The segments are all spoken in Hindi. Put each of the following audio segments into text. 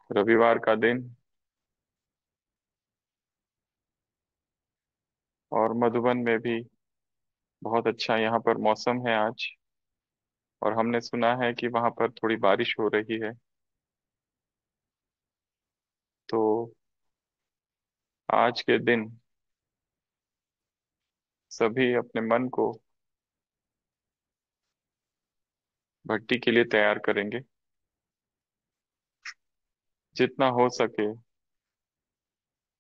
रविवार का दिन और मधुबन में भी बहुत अच्छा यहाँ पर मौसम है आज। और हमने सुना है कि वहाँ पर थोड़ी बारिश हो रही है। तो आज के दिन सभी अपने मन को भक्ति के लिए तैयार करेंगे। जितना हो सके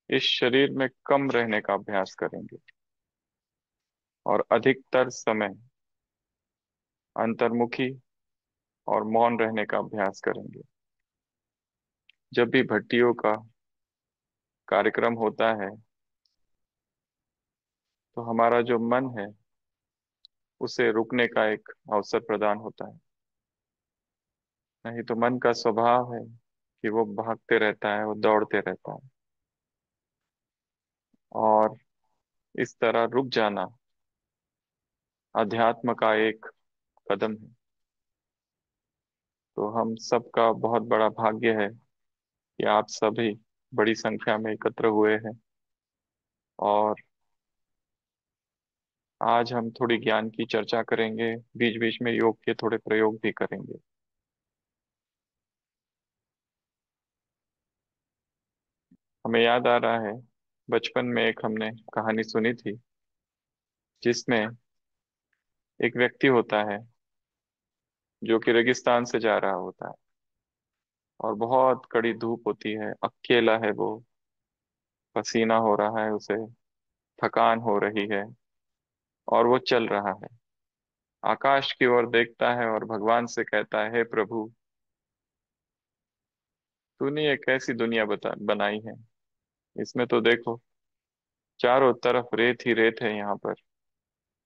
इस शरीर में कम रहने का अभ्यास करेंगे और अधिकतर समय अंतर्मुखी और मौन रहने का अभ्यास करेंगे। जब भी भट्टियों का कार्यक्रम होता है तो हमारा जो मन है उसे रुकने का एक अवसर प्रदान होता है। नहीं तो मन का स्वभाव है कि वो भागते रहता है, वो दौड़ते रहता है। और इस तरह रुक जाना अध्यात्म का एक कदम है। तो हम सबका बहुत बड़ा भाग्य है कि आप सभी बड़ी संख्या में एकत्र हुए हैं। और आज हम थोड़ी ज्ञान की चर्चा करेंगे, बीच बीच में योग के थोड़े प्रयोग भी करेंगे। हमें याद आ रहा है, बचपन में एक हमने कहानी सुनी थी जिसमें एक व्यक्ति होता है जो कि रेगिस्तान से जा रहा होता है और बहुत कड़ी धूप होती है, अकेला है वो, पसीना हो रहा है उसे, थकान हो रही है और वो चल रहा है। आकाश की ओर देखता है और भगवान से कहता है, हे प्रभु, तूने ये कैसी दुनिया बनाई है। इसमें तो देखो, चारों तरफ रेत ही रेत है यहाँ पर,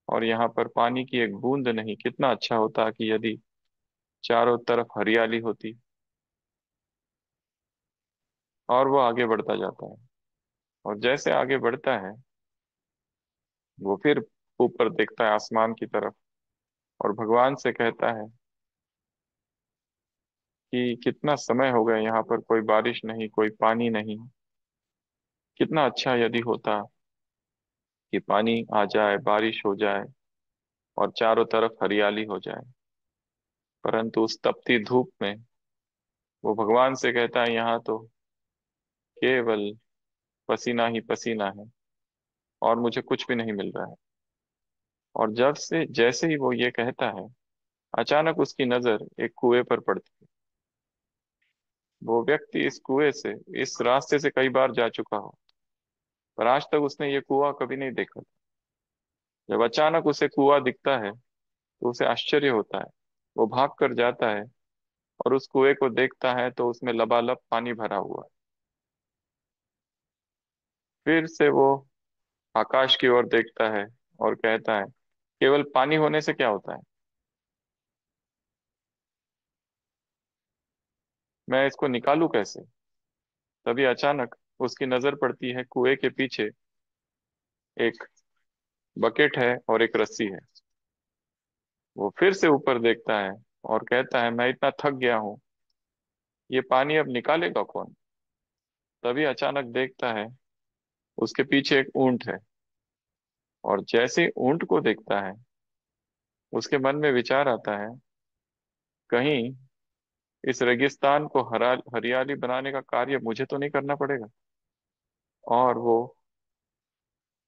और यहाँ पर पानी की एक बूंद नहीं। कितना अच्छा होता कि यदि चारों तरफ हरियाली होती। और वो आगे बढ़ता जाता है और जैसे आगे बढ़ता है वो फिर ऊपर देखता है आसमान की तरफ और भगवान से कहता है कि कितना समय हो गया, यहाँ पर कोई बारिश नहीं, कोई पानी नहीं। कितना अच्छा यदि होता कि पानी आ जाए, बारिश हो जाए और चारों तरफ हरियाली हो जाए। परंतु उस तपती धूप में वो भगवान से कहता है, यहाँ तो केवल पसीना ही पसीना है और मुझे कुछ भी नहीं मिल रहा है। और जब से जैसे ही वो ये कहता है, अचानक उसकी नजर एक कुएं पर पड़ती है। वो व्यक्ति इस कुएं से, इस रास्ते से कई बार जा चुका हो, पर आज तक उसने ये कुआं कभी नहीं देखा। जब अचानक उसे कुआं दिखता है तो उसे आश्चर्य होता है। वो भाग कर जाता है और उस कुएं को देखता है तो उसमें लबालब पानी भरा हुआ है। फिर से वो आकाश की ओर देखता है और कहता है, केवल पानी होने से क्या होता है, मैं इसको निकालूं कैसे। तभी अचानक उसकी नजर पड़ती है कुएं के पीछे एक बकेट है और एक रस्सी है। वो फिर से ऊपर देखता है और कहता है, मैं इतना थक गया हूँ, ये पानी अब निकालेगा कौन। तभी अचानक देखता है उसके पीछे एक ऊंट है। और जैसे ही ऊंट को देखता है उसके मन में विचार आता है, कहीं इस रेगिस्तान को हरा हरियाली बनाने का कार्य मुझे तो नहीं करना पड़ेगा। और वो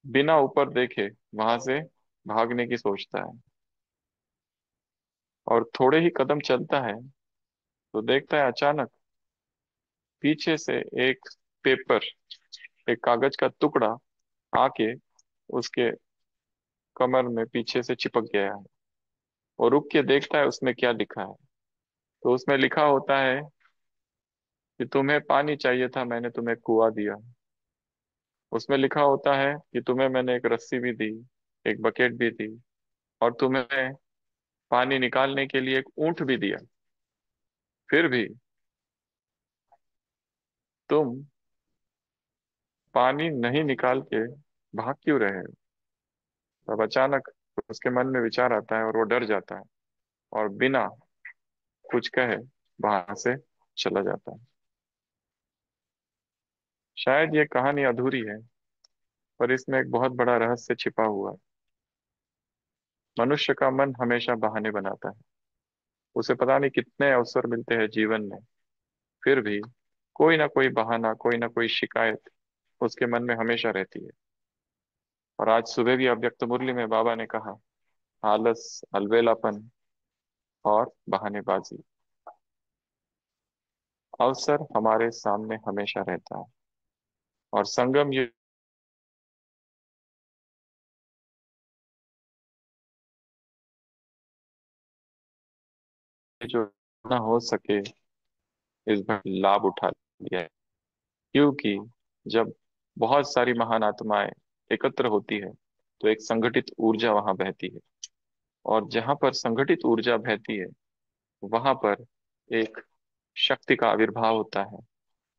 बिना ऊपर देखे वहां से भागने की सोचता है। और थोड़े ही कदम चलता है तो देखता है अचानक पीछे से एक पेपर, एक कागज का टुकड़ा आके उसके कमर में पीछे से चिपक गया है। और रुक के देखता है उसमें क्या लिखा है। तो उसमें लिखा होता है कि तुम्हें पानी चाहिए था, मैंने तुम्हें कुआं दिया। उसमें लिखा होता है कि तुम्हें मैंने एक रस्सी भी दी, एक बकेट भी दी, और तुम्हें पानी निकालने के लिए एक ऊंट भी दिया। फिर भी तुम पानी नहीं निकाल के भाग क्यों रहे हो। तब अचानक उसके मन में विचार आता है और वो डर जाता है और बिना कुछ कहे वहां से चला जाता है। शायद ये कहानी अधूरी है, पर इसमें एक बहुत बड़ा रहस्य छिपा हुआ है। मनुष्य का मन हमेशा बहाने बनाता है। उसे पता नहीं कितने अवसर मिलते हैं जीवन में, फिर भी कोई ना कोई बहाना, कोई ना कोई शिकायत उसके मन में हमेशा रहती है। और आज सुबह भी अव्यक्त मुरली में बाबा ने कहा, आलस, अलबेलापन और बहानेबाजी, अवसर हमारे सामने हमेशा रहता है। और संगम ये जो ना हो सके, इस बार लाभ उठा लिया है। क्योंकि जब बहुत सारी महान आत्माएं एकत्र होती है, तो एक संगठित ऊर्जा वहां बहती है। और जहां पर संगठित ऊर्जा बहती है, वहां पर एक शक्ति का आविर्भाव होता है।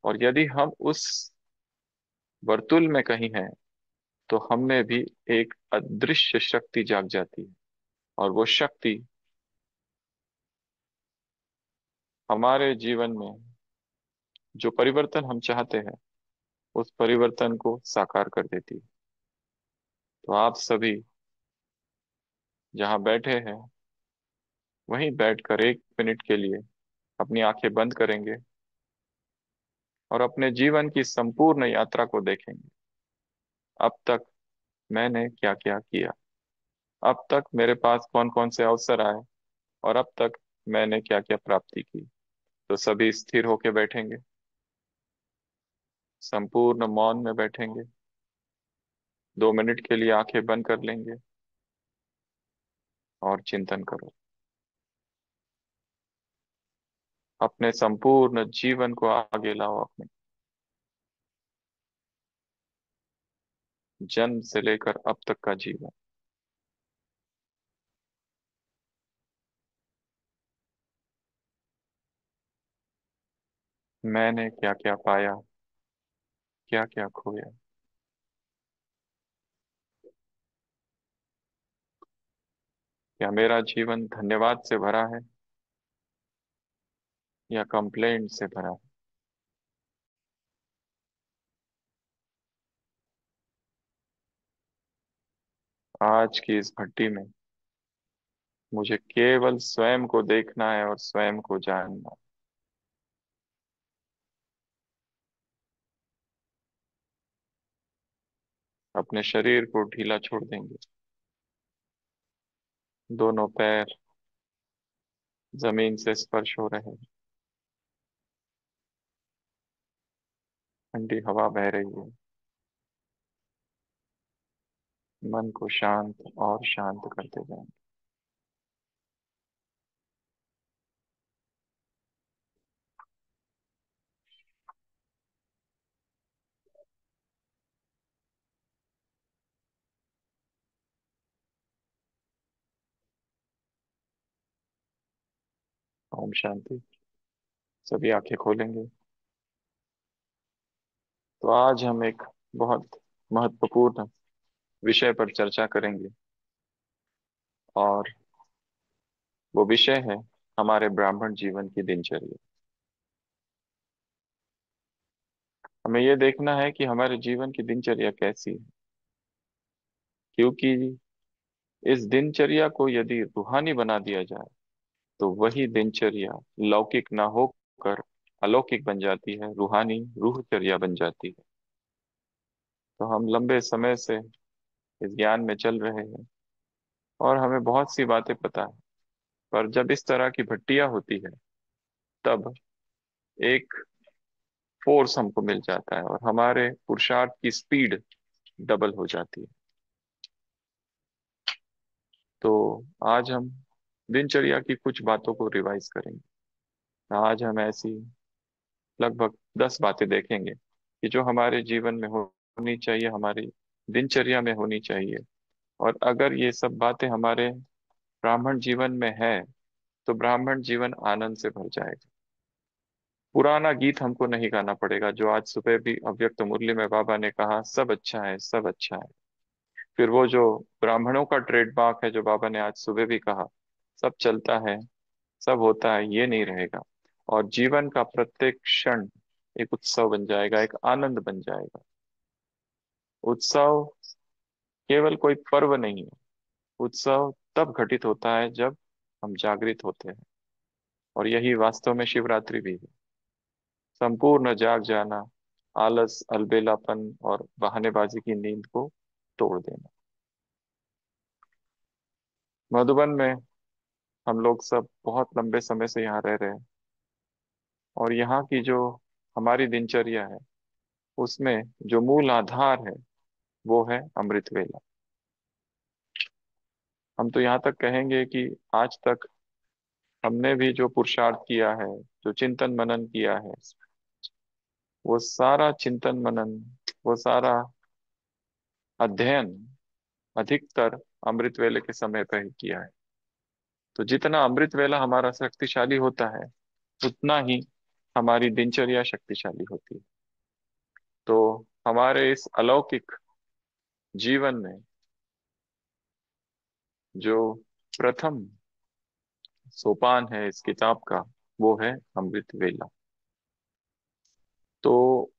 और यदि हम उस वर्तुल में कहीं हैं, तो हम में भी एक अदृश्य शक्ति जाग जाती है। और वो शक्ति हमारे जीवन में जो परिवर्तन हम चाहते हैं, उस परिवर्तन को साकार कर देती है। तो आप सभी जहाँ बैठे हैं, वहीं बैठकर 1 मिनट के लिए अपनी आंखें बंद करेंगे और अपने जीवन की संपूर्ण यात्रा को देखेंगे। अब तक मैंने क्या क्या किया, अब तक मेरे पास कौन कौन से अवसर आए, और अब तक मैंने क्या क्या प्राप्ति की। तो सभी स्थिर होके बैठेंगे, संपूर्ण मौन में बैठेंगे, 2 मिनट के लिए आंखें बंद कर लेंगे और चिंतन करो। अपने संपूर्ण जीवन को आगे लाओ, अपने जन्म से लेकर अब तक का जीवन। मैंने क्या क्या पाया, क्या क्या खोया। क्या मेरा जीवन धन्यवाद से भरा है, या कंप्लेंट से भरा है। आज की इस भट्टी में मुझे केवल स्वयं को देखना है और स्वयं को जानना है। अपने शरीर को ढीला छोड़ देंगे, दोनों पैर जमीन से स्पर्श हो रहे हैं, ठंडी हवा बह रही है। मन को शांत और शांत करते जाएंगे। ओम शांति। सभी आंखें खोलेंगे। तो आज हम एक बहुत महत्वपूर्ण विषय पर चर्चा करेंगे, और वो विषय है हमारे ब्राह्मण जीवन की दिनचर्या। हमें ये देखना है कि हमारे जीवन की दिनचर्या कैसी है, क्योंकि इस दिनचर्या को यदि रूहानी बना दिया जाए, तो वही दिनचर्या लौकिक ना होकर अलौकिक बन जाती है, रूहानी रूहचर्या बन जाती है। तो हम लंबे समय से इस ज्ञान में चल रहे हैं, और हमें बहुत सी बातें पता है। पर जब इस तरह की भट्टियां होती है, तब एक फोर्स हमको मिल जाता है, और हमारे पुरुषार्थ की स्पीड डबल हो जाती है। तो आज हम दिनचर्या की कुछ बातों को रिवाइज करेंगे। आज हम ऐसी लगभग 10 बातें देखेंगे कि जो हमारे जीवन में होनी चाहिए, हमारी दिनचर्या में होनी चाहिए। और अगर ये सब बातें हमारे ब्राह्मण जीवन में है, तो ब्राह्मण जीवन आनंद से भर जाएगा। पुराना गीत हमको नहीं गाना पड़ेगा, जो आज सुबह भी अव्यक्त मुरली में बाबा ने कहा, सब अच्छा है, सब अच्छा है। फिर वो जो ब्राह्मणों का ट्रेडमार्क है, जो बाबा ने आज सुबह भी कहा, सब चलता है, सब होता है, ये नहीं रहेगा। और जीवन का प्रत्येक क्षण एक उत्सव बन जाएगा, एक आनंद बन जाएगा। उत्सव केवल कोई पर्व नहीं है। उत्सव तब घटित होता है जब हम जागृत होते हैं, और यही वास्तव में शिवरात्रि भी है। संपूर्ण जाग जाना, आलस, अलबेलापन और बहानेबाजी की नींद को तोड़ देना। मधुबन में हम लोग सब बहुत लंबे समय से यहाँ रह रहे हैं, और यहाँ की जो हमारी दिनचर्या है, उसमें जो मूल आधार है वो है अमृत वेला। हम तो यहाँ तक कहेंगे कि आज तक हमने भी जो पुरुषार्थ किया है, जो चिंतन मनन किया है, वो सारा चिंतन मनन, वो सारा अध्ययन अधिकतर अमृत वेले के समय पर ही किया है। तो जितना अमृत वेला हमारा शक्तिशाली होता है, उतना ही हमारी दिनचर्या शक्तिशाली होती है। तो हमारे इस अलौकिक जीवन में जो प्रथम सोपान है इस किताब का, वो है अमृत वेला। तो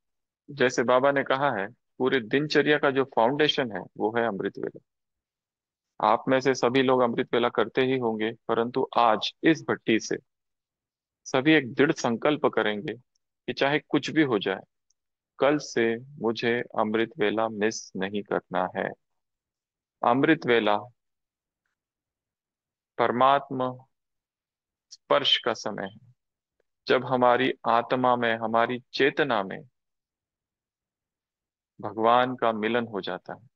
जैसे बाबा ने कहा है, पूरे दिनचर्या का जो फाउंडेशन है वो है अमृत वेला। आप में से सभी लोग अमृत वेला करते ही होंगे, परंतु आज इस भट्टी से सभी एक दृढ़ संकल्प करेंगे कि चाहे कुछ भी हो जाए, कल से मुझे अमृत वेला मिस नहीं करना है। अमृत वेला परमात्मा स्पर्श का समय है, जब हमारी आत्मा में, हमारी चेतना में भगवान का मिलन हो जाता है।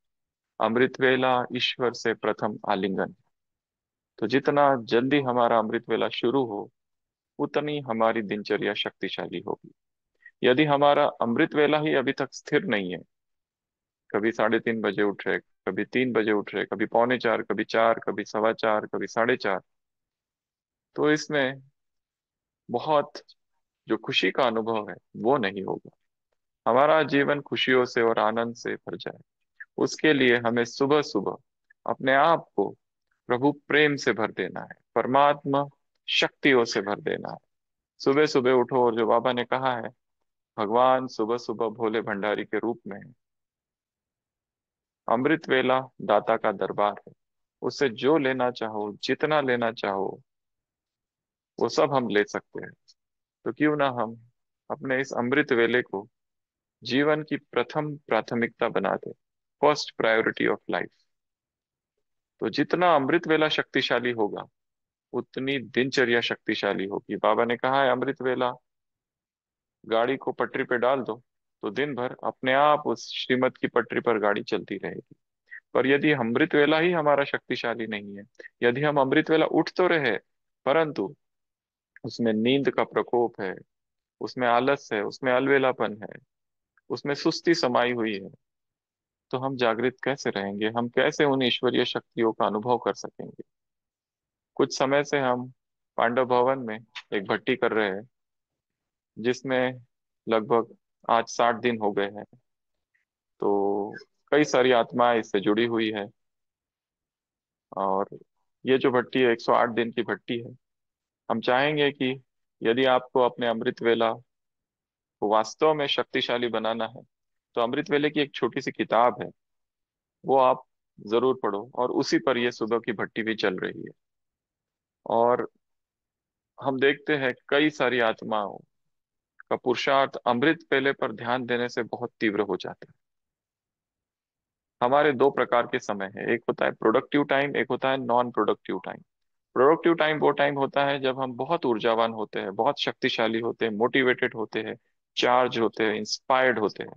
अमृत वेला ईश्वर से प्रथम आलिंगन। तो जितना जल्दी हमारा अमृत वेला शुरू हो, उतनी हमारी दिनचर्या शक्तिशाली होगी। यदि हमारा अमृत वेला ही अभी तक स्थिर नहीं है, कभी 3:30 बजे उठ रहे, कभी 3 बजे उठ रहे, कभी पौने 4, कभी 4, कभी सवा 4, कभी 4:30, तो इसमें बहुत जो खुशी का अनुभव है वो नहीं होगा। हमारा जीवन खुशियों से और आनंद से भर जाए, उसके लिए हमें सुबह सुबह अपने आप को प्रभु प्रेम से भर देना है, परमात्मा शक्तियों से भर देना है। सुबह सुबह उठो, और जो बाबा ने कहा है, भगवान सुबह सुबह भोले भंडारी के रूप में है। अमृत वेला दाता का दरबार है। उससे जो लेना चाहो, जितना लेना चाहो, वो सब हम ले सकते हैं। तो क्यों ना हम अपने इस अमृत वेले को जीवन की प्रथम प्राथमिकता बना दे, फर्स्ट प्रायोरिटी ऑफ लाइफ। तो जितना अमृत वेला शक्तिशाली होगा, उतनी दिनचर्या शक्तिशाली होगी। बाबा ने कहा है, अमृत वेला गाड़ी को पटरी पे डाल दो, तो दिन भर अपने आप उस श्रीमत की पटरी पर गाड़ी चलती रहेगी। पर यदि अमृत वेला ही हमारा शक्तिशाली नहीं है, यदि हम अमृत वेला उठ तो रहे, परंतु उसमें नींद का प्रकोप है, उसमें आलस है, उसमें अलवेलापन है, उसमें सुस्ती समाई हुई है, तो हम जागृत कैसे रहेंगे? हम कैसे उन ईश्वरीय शक्तियों का अनुभव कर सकेंगे? कुछ समय से हम पांडव भवन में एक भट्टी कर रहे हैं, जिसमें लगभग आज 60 दिन हो गए हैं। तो कई सारी आत्माएं इससे जुड़ी हुई है, और ये जो भट्टी है 108 दिन की भट्टी है। हम चाहेंगे कि यदि आपको अपने अमृत वेला को वास्तव में शक्तिशाली बनाना है, तो अमृत वेले की एक छोटी सी किताब है, वो आप जरूर पढ़ो, और उसी पर ये सुबह की भट्टी भी चल रही है। और हम देखते हैं कई सारी आत्माओं का पुरुषार्थ अमृत वेले पर ध्यान देने से बहुत तीव्र हो जाता है। हमारे दो प्रकार के समय है, एक होता है प्रोडक्टिव टाइम, एक होता है non productive time. Productive time वो टाइम होता है जब हम बहुत ऊर्जावान होते हैं, बहुत शक्तिशाली होते हैं, मोटिवेटेड होते हैं, चार्ज होते हैं, इंस्पायर्ड होते हैं,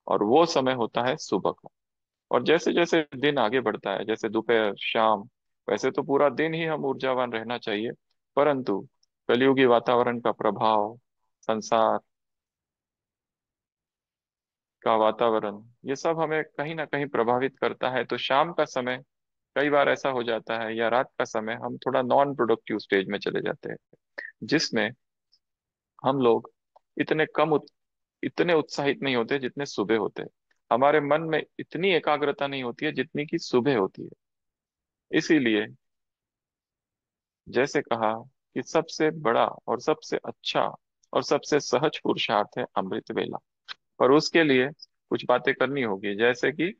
और वो समय होता है सुबह का। और जैसे जैसे दिन आगे बढ़ता है, जैसे दोपहर, शाम, वैसे तो पूरा दिन ही हम ऊर्जावान रहना चाहिए, परंतु कलयुगी वातावरण का प्रभाव, संसार का वातावरण, ये सब हमें कहीं ना कहीं प्रभावित करता है। तो शाम का समय कई बार ऐसा हो जाता है, या रात का समय हम थोड़ा नॉन प्रोडक्टिव स्टेज में चले जाते हैं, जिसमें हम लोग इतने इतने उत्साहित नहीं होते जितने सुबह होते हैं। हमारे मन में इतनी एकाग्रता नहीं होती है जितनी कि सुबह होती है। इसीलिए जैसे कहा कि सबसे बड़ा और सबसे अच्छा और सबसे सहज पुरुषार्थ है अमृत वेला। पर उसके लिए कुछ बातें करनी होगी, जैसे कि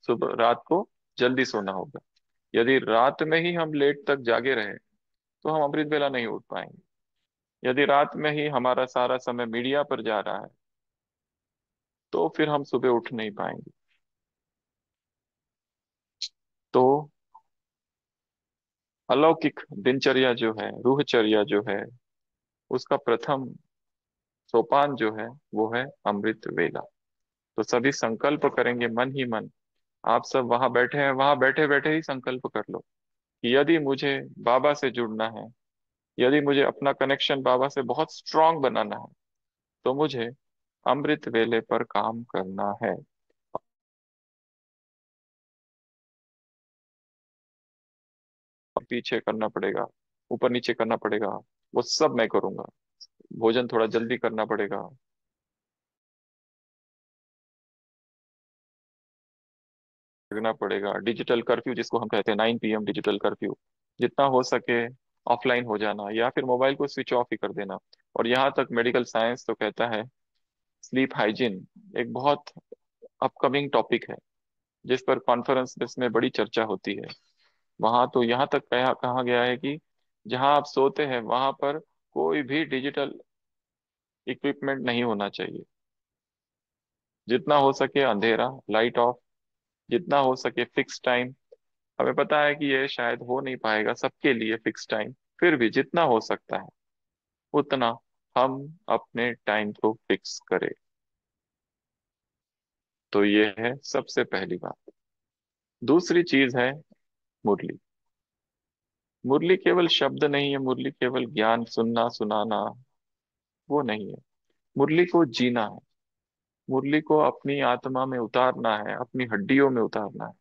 सुबह रात को जल्दी सोना होगा। यदि रात में ही हम लेट तक जागे रहे तो हम अमृत वेला नहीं उठ पाएंगे। यदि रात में ही हमारा सारा समय मीडिया पर जा रहा है तो फिर हम सुबह उठ नहीं पाएंगे। तो अलौकिक दिनचर्या जो है, रूहचर्या जो है, उसका प्रथम सोपान जो है वो है अमृत वेला। तो सभी संकल्प करेंगे मन ही मन। आप सब वहां बैठे हैं, वहां बैठे बैठे ही संकल्प कर लो कि यदि मुझे बाबा से जुड़ना है, यदि मुझे अपना कनेक्शन बाबा से बहुत स्ट्रांग बनाना है, तो मुझे अमृत वेले पर काम करना है। पीछे करना पड़ेगा, ऊपर नीचे करना पड़ेगा, वो सब मैं करूंगा। भोजन थोड़ा जल्दी करना पड़ेगा, लगना पड़ेगा। डिजिटल कर्फ्यू जिसको हम कहते हैं, 9 PM डिजिटल कर्फ्यू, जितना हो सके ऑफलाइन हो जाना या फिर मोबाइल को स्विच ऑफ ही कर देना। और यहाँ तक मेडिकल साइंस तो कहता है स्लीप हाइजीन एक बहुत अपकमिंग टॉपिक है, जिस पर कॉन्फ्रेंस में बड़ी चर्चा होती है। वहां तो यहाँ तक कहा गया है कि जहां आप सोते हैं वहां पर कोई भी डिजिटल इक्विपमेंट नहीं होना चाहिए। जितना हो सके अंधेरा, लाइट ऑफ, जितना हो सके फिक्स टाइम। हमें पता है कि ये शायद हो नहीं पाएगा सबके लिए फिक्स टाइम, फिर भी जितना हो सकता है उतना हम अपने टाइम को फिक्स करें। तो ये है सबसे पहली बात। दूसरी चीज है मुरली। मुरली केवल शब्द नहीं है, मुरली केवल ज्ञान सुनना सुनाना वो नहीं है। मुरली को जीना है, मुरली को अपनी आत्मा में उतारना है, अपनी हड्डियों में उतारना है।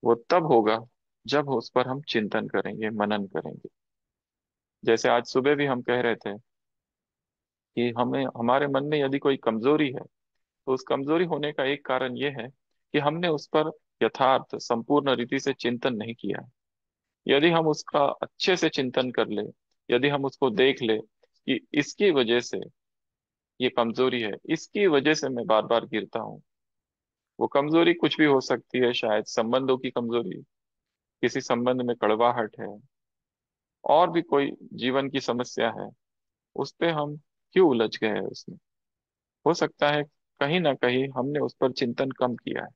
वो तब होगा जब उस पर हम चिंतन करेंगे, मनन करेंगे। जैसे आज सुबह भी हम कह रहे थे कि हमें हमारे मन में यदि कोई कमजोरी है तो उस कमजोरी होने का एक कारण ये है कि हमने उस पर यथार्थ संपूर्ण रीति से चिंतन नहीं किया है। यदि हम उसका अच्छे से चिंतन कर ले, यदि हम उसको देख ले कि इसकी वजह से ये कमजोरी है, इसकी वजह से मैं बार बार गिरता हूँ। वो कमजोरी कुछ भी हो सकती है, शायद संबंधों की कमजोरी, किसी संबंध में कड़वाहट है, और भी कोई जीवन की समस्या है। उस पे हम क्यों उलझ गए हैं उसमें? हो सकता है कहीं ना कहीं हमने उस पर चिंतन कम किया है।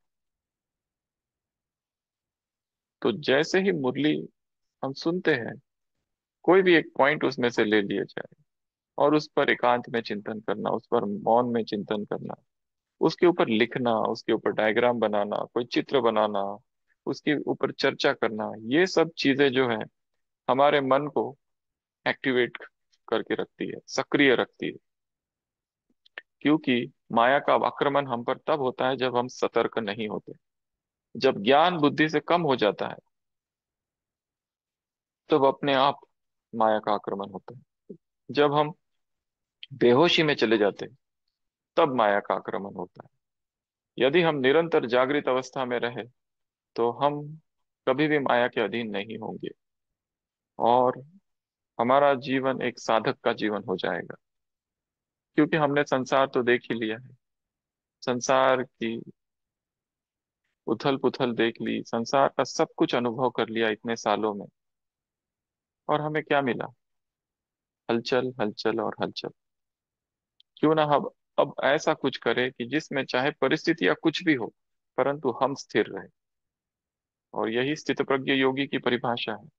तो जैसे ही मुरली हम सुनते हैं, कोई भी एक पॉइंट उसमें से ले लिया जाए और उस पर एकांत में चिंतन करना, उस पर मौन में चिंतन करना, उसके ऊपर लिखना, उसके ऊपर डायग्राम बनाना, कोई चित्र बनाना, उसके ऊपर चर्चा करना, ये सब चीजें जो है हमारे मन को एक्टिवेट करके रखती है, सक्रिय रखती है। क्योंकि माया का आक्रमण हम पर तब होता है जब हम सतर्क नहीं होते। जब ज्ञान बुद्धि से कम हो जाता है तब अपने आप माया का आक्रमण होता है। जब हम बेहोशी में चले जाते हैं तब माया का आक्रमण होता है। यदि हम निरंतर जागृत अवस्था में रहे तो हम कभी भी माया के अधीन नहीं होंगे और हमारा जीवन एक साधक का जीवन हो जाएगा। क्योंकि हमने संसार तो देख ही लिया है, संसार की उथल पुथल देख ली, संसार का सब कुछ अनुभव कर लिया इतने सालों में। और हमें क्या मिला? हलचल हलचल और हलचल। क्यों ना हम अब ऐसा कुछ करें कि जिसमें चाहे परिस्थितियां कुछ भी हो परंतु हम स्थिर रहे। और यही स्थितप्रज्ञ योगी की परिभाषा है।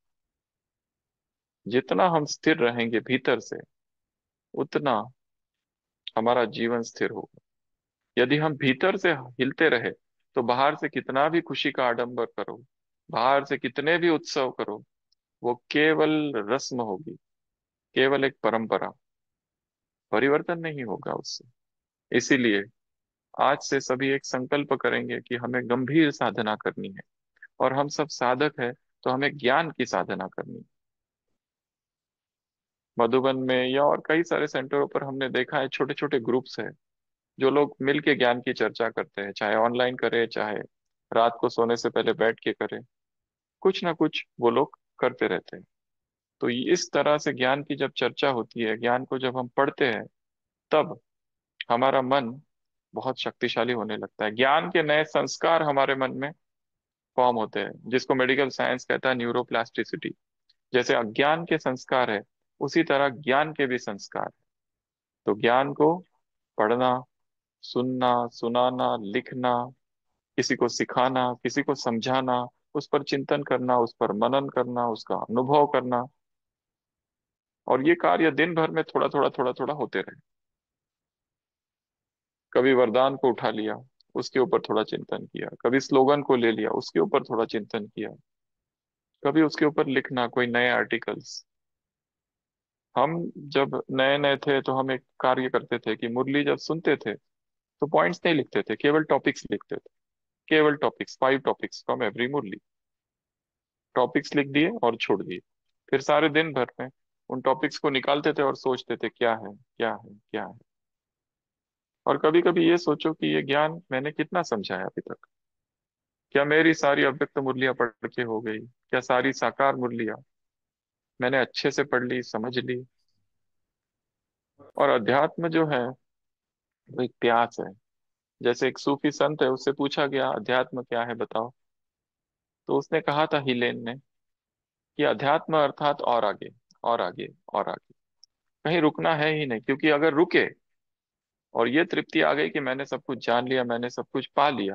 जितना हम स्थिर रहेंगे भीतर से उतना हमारा जीवन स्थिर होगा। यदि हम भीतर से हिलते रहे तो बाहर से कितना भी खुशी का आडंबर करो, बाहर से कितने भी उत्सव करो, वो केवल रस्म होगी, केवल एक परंपरा, परिवर्तन नहीं होगा उससे। इसीलिए आज से सभी एक संकल्प करेंगे कि हमें गंभीर साधना करनी है। और हम सब साधक है तो हमें ज्ञान की साधना करनी है। मधुबन में या और कई सारे सेंटरों पर हमने देखा है छोटे छोटे ग्रुप्स है जो लोग मिल के ज्ञान की चर्चा करते हैं, चाहे ऑनलाइन करे चाहे रात को सोने से पहले बैठ के करे, कुछ ना कुछ वो लोग करते रहते हैं। तो इस तरह से ज्ञान की जब चर्चा होती है, ज्ञान को जब हम पढ़ते हैं, तब हमारा मन बहुत शक्तिशाली होने लगता है। ज्ञान के नए संस्कार हमारे मन में फॉर्म होते हैं, जिसको मेडिकल साइंस कहता है न्यूरोप्लास्टिसिटी। जैसे अज्ञान के संस्कार है, उसी तरह ज्ञान के भी संस्कार है। तो ज्ञान को पढ़ना, सुनना, सुनाना, लिखना, किसी को सिखाना, किसी को समझाना, उस पर चिंतन करना, उस पर मनन करना, उसका अनुभव करना, और ये कार्य दिन भर में थोड़ा थोड़ा थोड़ा थोड़ा होते रहे। कभी वरदान को उठा लिया, उसके ऊपर थोड़ा चिंतन किया, कभी स्लोगन को ले लिया, उसके ऊपर थोड़ा चिंतन किया, कभी उसके ऊपर लिखना कोई नए आर्टिकल्स। हम जब नए नए थे तो हम एक कार्य करते थे कि मुरली जब सुनते थे तो पॉइंट्स नहीं लिखते थे, केवल टॉपिक्स लिखते थे। केवल topics, 5 topics from every Murli. Topics लिख दिए और छोड़ दिए। फिर सारे दिन भर में उन टॉपिक्स को निकालते थे और सोचते थे क्या है, क्या है, क्या है। और कभी कभी ये सोचो कि ये ज्ञान मैंने कितना समझा है अभी तक। क्या मेरी सारी अव्यक्त मुरलियां पढ़ के हो गई? क्या सारी साकार मुरलियां मैंने अच्छे से पढ़ ली, समझ ली? और अध्यात्म जो है वो एक प्यास है। जैसे एक सूफी संत है, उससे पूछा गया अध्यात्म क्या है बताओ। तो उसने कहा था, हिलेन ने, कि अध्यात्म अर्थात और आगे, और आगे, और आगे। कहीं रुकना है ही नहीं, क्योंकि अगर रुके और ये तृप्ति आ गई कि मैंने सब कुछ जान लिया, मैंने सब कुछ पा लिया,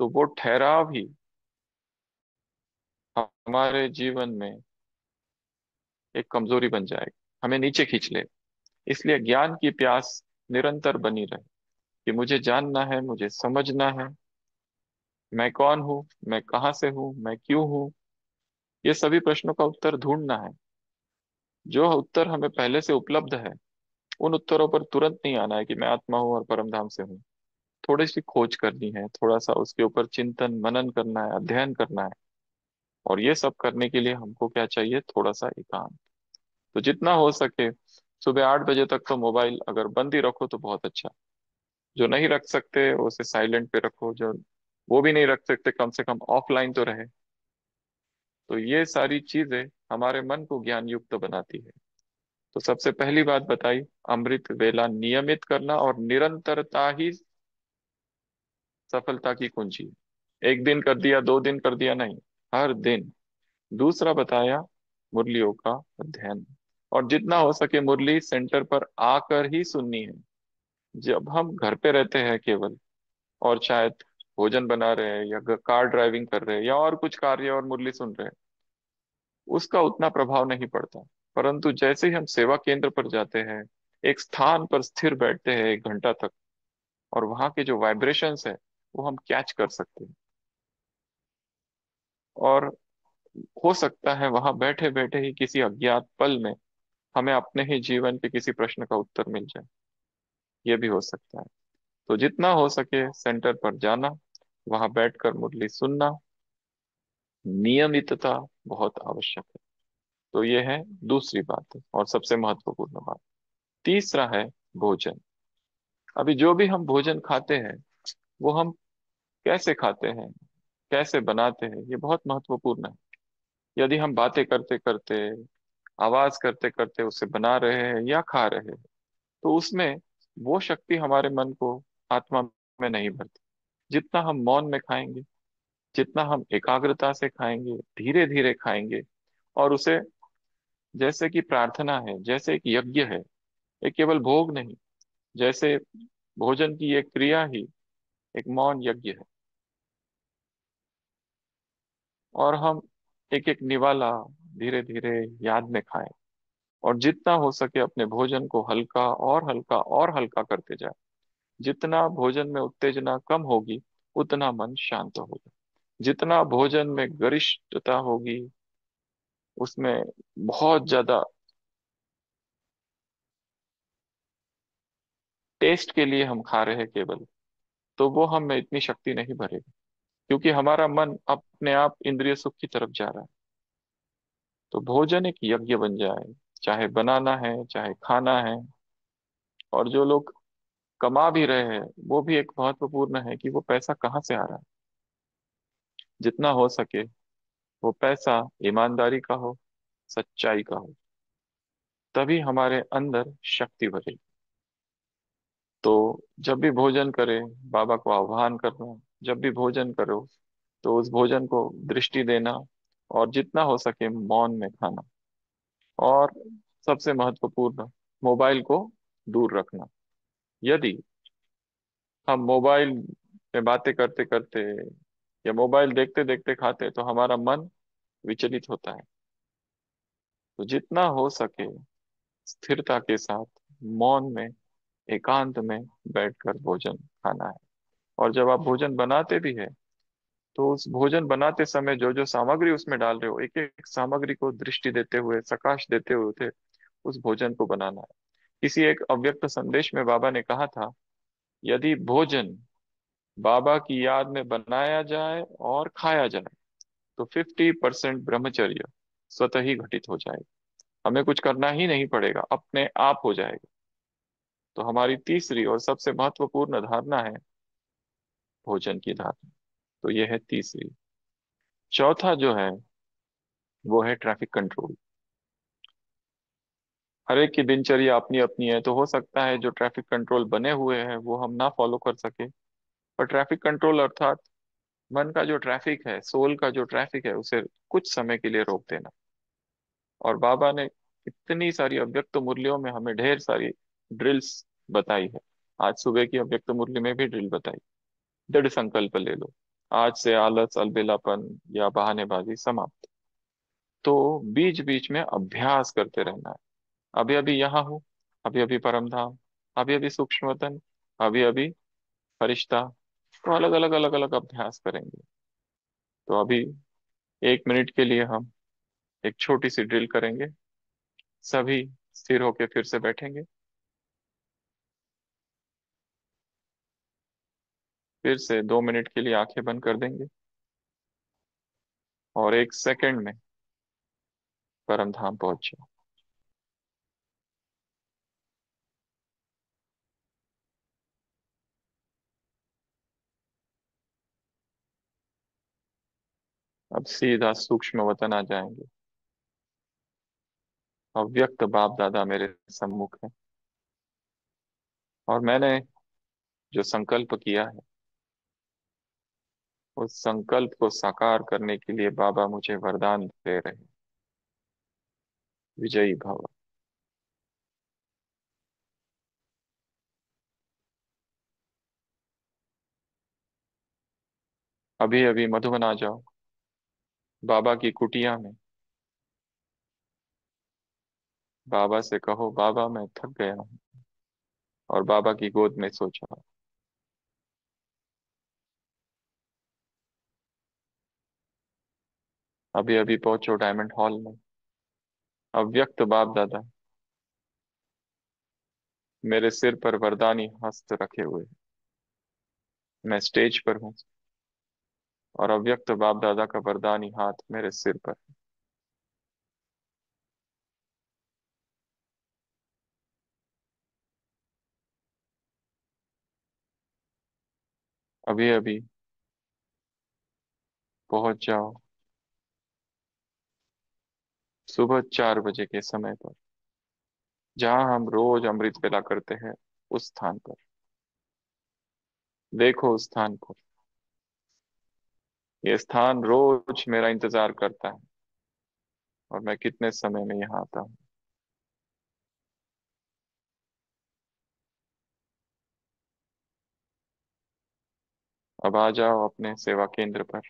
तो वो ठहराव ही हमारे जीवन में एक कमजोरी बन जाएगी, हमें नीचे खींच ले। इसलिए ज्ञान की प्यास निरंतर बनी रहे, कि मुझे जानना है, मुझे समझना है, मैं कौन हूँ, मैं कहाँ से हूँ, मैं क्यों हूँ। ये सभी प्रश्नों का उत्तर ढूंढना है। जो उत्तर हमें पहले से उपलब्ध है, उन उत्तरों पर तुरंत नहीं आना है कि मैं आत्मा हूँ और परम धाम से हूँ। थोड़ी सी खोज करनी है, थोड़ा सा उसके ऊपर चिंतन मनन करना है, अध्ययन करना है। और ये सब करने के लिए हमको क्या चाहिए? थोड़ा सा एकांत। तो जितना हो सके सुबह 8 बजे तक तो मोबाइल अगर बंद ही रखो तो बहुत अच्छा। जो नहीं रख सकते उसे साइलेंट पे रखो, जो वो भी नहीं रख सकते कम से कम ऑफलाइन तो रहे। तो ये सारी चीजें हमारे मन को ज्ञान युक्त बनाती है। तो सबसे पहली बात बताई, अमृत वेला नियमित करना, और निरंतरता ही सफलता की कुंजी। एक दिन कर दिया, 2 दिन कर दिया, नहीं, हर दिन। दूसरा बताया, मुरलियों का अध्ययन, और जितना हो सके मुरली सेंटर पर आकर ही सुननी है। जब हम घर पे रहते हैं केवल, और शायद भोजन बना रहे हैं या कार ड्राइविंग कर रहे हैं या और कुछ कार्य और मुरली सुन रहे हैं, उसका उतना प्रभाव नहीं पड़ता। परंतु जैसे ही हम सेवा केंद्र पर जाते हैं, एक स्थान पर स्थिर बैठते हैं 1 घंटा तक, और वहां के जो वाइब्रेशंस है वो हम कैच कर सकते हैं। और हो सकता है वहां बैठे बैठे ही किसी अज्ञात पल में हमें अपने ही जीवन के किसी प्रश्न का उत्तर मिल जाए। ये भी हो सकता है। तो जितना हो सके सेंटर पर जाना, वहां बैठकर मुरली सुनना, नियमितता बहुत आवश्यक है। तो ये है दूसरी बात है और सबसे महत्वपूर्ण बात। तीसरा है भोजन। अभी जो भी हम भोजन खाते हैं, वो हम कैसे खाते हैं, कैसे बनाते हैं, ये बहुत महत्वपूर्ण है। यदि हम बातें करते करते, आवाज करते करते उसे बना रहे हैं या खा रहे हैं, तो उसमें वो शक्ति हमारे मन को, आत्मा में नहीं भरती। जितना हम मौन में खाएंगे, जितना हम एकाग्रता से खाएंगे, धीरे धीरे खाएंगे, और उसे जैसे कि प्रार्थना है, जैसे एक यज्ञ है, ये केवल भोग नहीं, जैसे भोजन की एक क्रिया ही एक मौन यज्ञ है। और हम एक एक निवाला धीरे धीरे याद में खाएं, और जितना हो सके अपने भोजन को हल्का और हल्का और हल्का करते जाए। जितना भोजन में उत्तेजना कम होगी, उतना मन शांत होगा। जितना भोजन में गरिष्ठता होगी, उसमें बहुत ज्यादा टेस्ट के लिए हम खा रहे हैं केवल, तो वो हम में इतनी शक्ति नहीं भरेगी, क्योंकि हमारा मन अपने आप इंद्रिय सुख की तरफ जा रहा है। तो भोजन एक यज्ञ बन जाए, चाहे बनाना है चाहे खाना है। और जो लोग कमा भी रहे हैं, वो भी एक महत्वपूर्ण है कि वो पैसा कहाँ से आ रहा है। जितना हो सके वो पैसा ईमानदारी का हो, सच्चाई का हो, तभी हमारे अंदर शक्ति भरेगी। तो जब भी भोजन करें, बाबा को आह्वान करना, जब भी भोजन करो तो उस भोजन को दृष्टि देना, और जितना हो सके मौन में खाना, और सबसे महत्वपूर्ण, मोबाइल को दूर रखना। यदि हम मोबाइल में बातें करते करते या मोबाइल देखते देखते खाते तो हमारा मन विचलित होता है। तो जितना हो सके स्थिरता के साथ मौन में, एकांत में बैठकर भोजन खाना है। और जब आप भोजन बनाते भी है तो उस भोजन बनाते समय जो जो सामग्री उसमें डाल रहे हो, एक एक सामग्री को दृष्टि देते हुए, प्रकाश देते हुए उसे, उस भोजन को बनाना है। किसी एक अव्यक्त संदेश में बाबा ने कहा था, यदि भोजन बाबा की याद में बनाया जाए और खाया जाए तो 50% ब्रह्मचर्य स्वतः ही घटित हो जाएगा। हमें कुछ करना ही नहीं पड़ेगा, अपने आप हो जाएगा। तो हमारी तीसरी और सबसे महत्वपूर्ण धारणा है भोजन की धारणा। तो यह है तीसरी। चौथा जो है वो है ट्रैफिक कंट्रोल। हर एक की दिनचर्या अपनी अपनी है, तो हो सकता है जो ट्रैफिक कंट्रोल बने हुए हैं वो हम ना फॉलो कर सके। पर ट्रैफिक कंट्रोल अर्थात मन का जो ट्रैफिक है, सोल का जो ट्रैफिक है, उसे कुछ समय के लिए रोक देना। और बाबा ने इतनी सारी अव्यक्त मुरलियों में हमें ढेर सारी ड्रिल्स बताई है। आज सुबह की अव्यक्त मुरली में भी ड्रिल बताई, दृढ़ संकल्प ले लो, आज से आलस, अलबेलापन या बहानेबाजी समाप्त। तो बीच बीच में अभ्यास करते रहना है। अभी अभी यहाँ हूँ, अभी अभी परम धाम, अभी अभी सूक्ष्म वतन, अभी अभी फरिश्ता। तो अलग अलग अलग अलग अभ्यास करेंगे। तो अभी 1 मिनट के लिए हम एक छोटी सी ड्रिल करेंगे। सभी स्थिर होके फिर से बैठेंगे। फिर से 2 मिनट के लिए आंखें बंद कर देंगे, और 1 सेकंड में परम धाम पहुंच जाओ। अब सीधा सूक्ष्म वतन आ जाएंगे। अव्यक्त बाप दादा मेरे सम्मुख है, और मैंने जो संकल्प किया है उस संकल्प को साकार करने के लिए बाबा मुझे वरदान दे रहे हैं। विजयी भव। अभी अभी मधुबन आ जाओ, बाबा की कुटिया में। बाबा से कहो, बाबा मैं थक गया हूँ, और बाबा की गोद में सो जाओ। अभी अभी पहुंचो डायमंड हॉल में। अव्यक्त बाप दादा मेरे सिर पर वरदानी हस्त रखे हुए हैं। मैं स्टेज पर हूँ, और अव्यक्त बाप दादा का वरदानी हाथ मेरे सिर पर है। अभी अभी पहुंच जाओ सुबह 4 बजे के समय पर, जहां हम रोज अमृत वेला करते हैं, उस स्थान पर। देखो उस स्थान को। ये स्थान रोज मेरा इंतजार करता है, और मैं कितने समय में यहाँ आता हूँ। अब आ जाओ अपने सेवा केंद्र पर,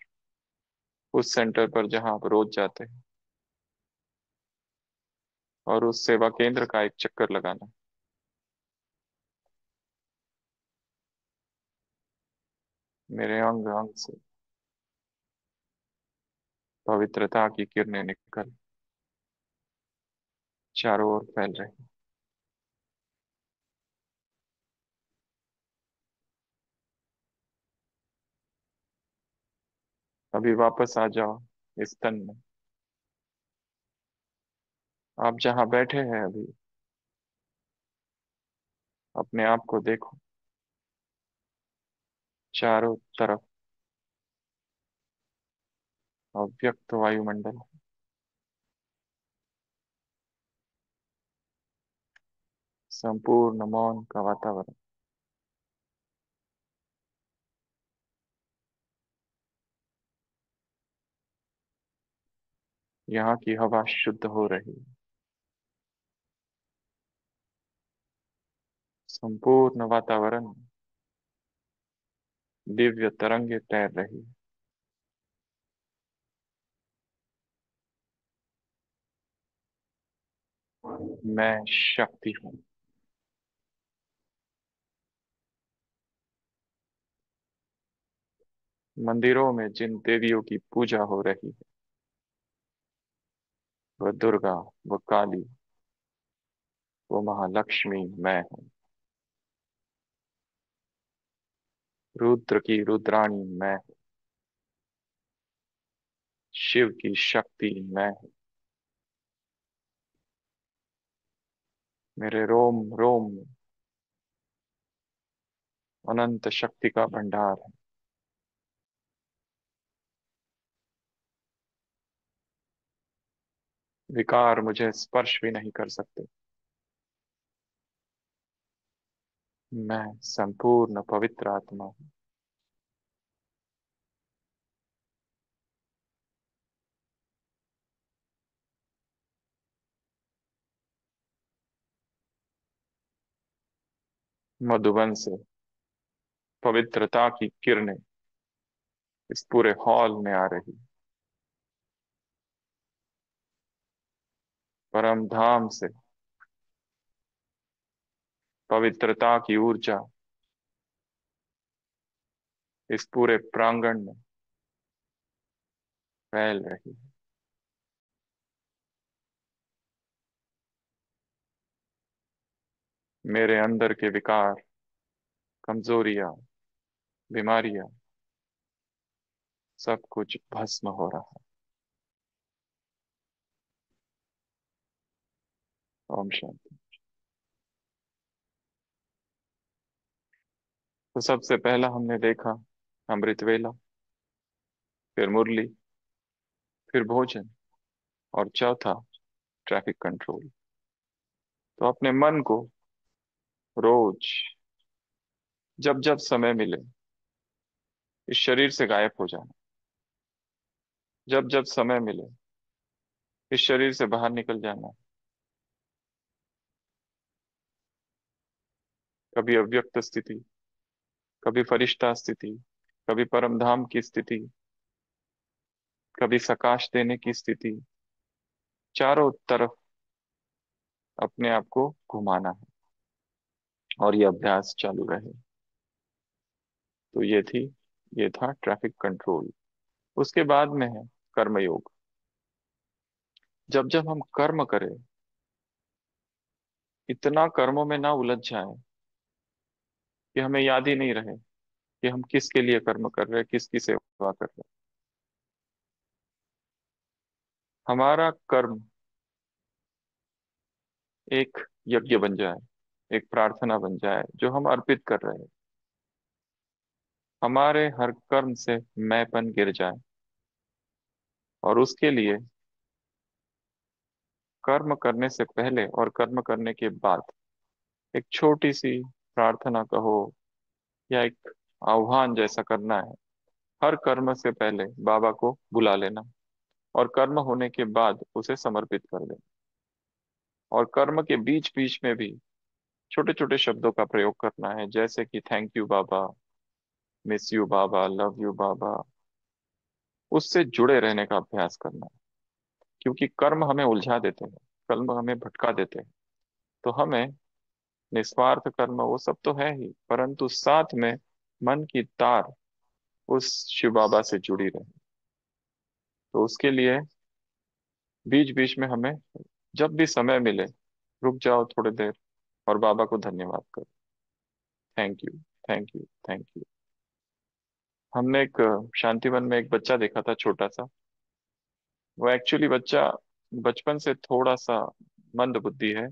उस सेंटर पर जहां आप रोज जाते हैं, और उस सेवा केंद्र का एक चक्कर लगाना। मेरे अंग अंग से पवित्रता की किरणें निकल चारों ओर फैल रही। अभी वापस आ जाओ इस तन में। आप जहां बैठे हैं अभी, अपने आप को देखो, चारों तरफ अव्यक्त वायुमंडल, संपूर्ण मौन का वातावरण। यहाँ की हवा शुद्ध हो रही है। संपूर्ण वातावरण में दिव्य तरंगे तैर रही है। मैं शक्ति हूँ। मंदिरों में जिन देवियों की पूजा हो रही है, वह दुर्गा, वह काली, वो महालक्ष्मी मैं हूँ। रुद्र की रुद्राणी मैं हूँ। शिव की शक्ति मैं हूँ। मेरे रोम रोम में अनंत शक्ति का भंडार है। विकार मुझे स्पर्श भी नहीं कर सकते। मैं संपूर्ण पवित्र आत्मा हूँ। मधुबन से पवित्रता की किरणें इस पूरे हॉल में आ रही। परम धाम से पवित्रता की ऊर्जा इस पूरे प्रांगण में फैल रही है। मेरे अंदर के विकार, कमजोरियां, बीमारियां, सब कुछ भस्म हो रहा है। ओम शांति। तो सबसे पहला हमने देखा अमृत वेला, फिर मुरली, फिर भोजन, और चौथा ट्रैफिक कंट्रोल। तो अपने मन को रोज जब जब समय मिले इस शरीर से गायब हो जाना, जब जब समय मिले इस शरीर से बाहर निकल जाना। कभी अव्यक्त स्थिति, कभी फरिश्ता स्थिति, कभी परम धाम की स्थिति, कभी सकाश देने की स्थिति, चारों तरफ अपने आप को घुमाना है और ये अभ्यास चालू रहे। तो ये था ट्रैफिक कंट्रोल। उसके बाद में है कर्मयोग। जब जब हम कर्म करें, इतना कर्मों में ना उलझ जाए कि हमें याद ही नहीं रहे कि हम किसके लिए कर्म कर रहे हैं, किसकी सेवा कर रहे हैं। हमारा कर्म एक यज्ञ बन जाए, एक प्रार्थना बन जाए जो हम अर्पित कर रहे हैं। हमारे हर कर्म से मैंपन गिर जाए, और उसके लिए कर्म करने से पहले और कर्म करने के बाद एक छोटी सी प्रार्थना कहो या एक आह्वान जैसा करना है। हर कर्म से पहले बाबा को बुला लेना, और कर्म होने के बाद उसे समर्पित कर देना। और कर्म के बीच बीच में भी छोटे छोटे शब्दों का प्रयोग करना है, जैसे कि थैंक यू बाबा, मिस यू बाबा, लव यू बाबा। उससे जुड़े रहने का अभ्यास करना है, क्योंकि कर्म हमें उलझा देते हैं, कर्म हमें भटका देते हैं। तो हमें निस्वार्थ कर्म वो सब तो है ही, परंतु साथ में मन की तार उस शिव बाबा से जुड़ी रहे। तो उसके लिए बीच बीच में हमें जब भी समय मिले रुक जाओ थोड़ी देर और बाबा को धन्यवाद करो। Thank you, thank you, thank you. हमने एक शांतिवन में एक बच्चा देखा था, छोटा सा। वो एक्चुअली बच्चा बचपन से थोड़ा सा मंद बुद्धि है,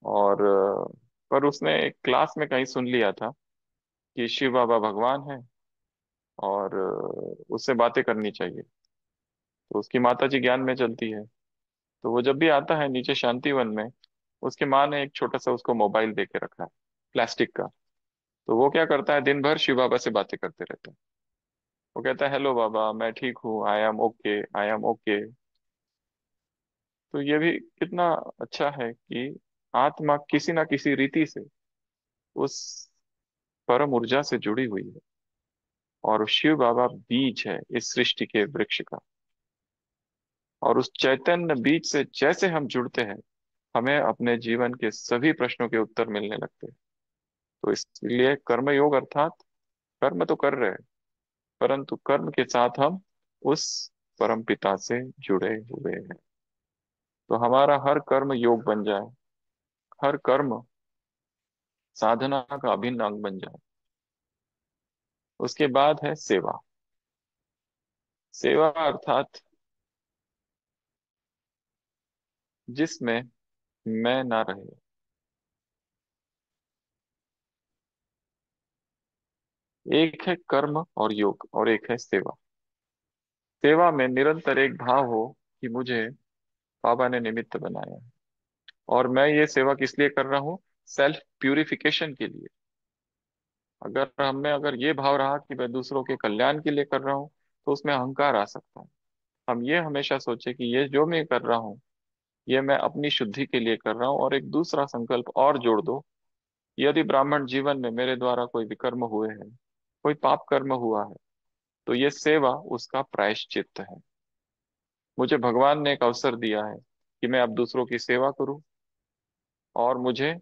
और पर उसने एक क्लास में कहीं सुन लिया था कि शिव बाबा भगवान है, और उससे बातें करनी चाहिए। तो उसकी माता जी ज्ञान में चलती है, तो वो जब भी आता है नीचे शांतिवन में उसकी माँ ने एक छोटा सा उसको मोबाइल दे के रखा है, प्लास्टिक का। तो वो क्या करता है, दिन भर शिव बाबा से बातें करते रहता है। वो कहता है, हेलो बाबा, मैं ठीक हूँ, I am okay, I am okay. तो ये भी कितना अच्छा है कि आत्मा किसी ना किसी रीति से उस परम ऊर्जा से जुड़ी हुई है, और शिव बाबा बीज है इस सृष्टि के वृक्ष का। और उस चैतन्य बीज से जैसे हम जुड़ते हैं, हमें अपने जीवन के सभी प्रश्नों के उत्तर मिलने लगते हैं। तो इसलिए कर्मयोग अर्थात कर्म तो कर रहे हैं, परंतु कर्म के साथ हम उस परम पिता से जुड़े हुए हैं। तो हमारा हर कर्म योग बन जाए, हर कर्म साधना का अभिन्न अंग बन जाए। उसके बाद है सेवा। सेवा अर्थात जिसमें मैं ना रहे। एक है कर्म और योग, और एक है सेवा। सेवा में निरंतर एक भाव हो कि मुझे बाबा ने निमित्त बनाया है, और मैं ये सेवा किस लिए कर रहा हूँ, सेल्फ प्यूरिफिकेशन के लिए। अगर हमें अगर ये भाव रहा कि मैं दूसरों के कल्याण के लिए कर रहा हूँ, तो उसमें अहंकार आ सकता है। हम ये हमेशा सोचे कि ये जो मैं कर रहा हूँ, ये मैं अपनी शुद्धि के लिए कर रहा हूँ, और एक दूसरा संकल्प और जोड़ दो, यदि ब्राह्मण जीवन में मेरे द्वारा कोई विकर्म हुए हैं, कोई पाप कर्म हुआ है, तो ये सेवा उसका प्रायश्चित्त है। मुझे भगवान ने एक अवसर दिया है कि मैं अब दूसरों की सेवा करूं, और मुझे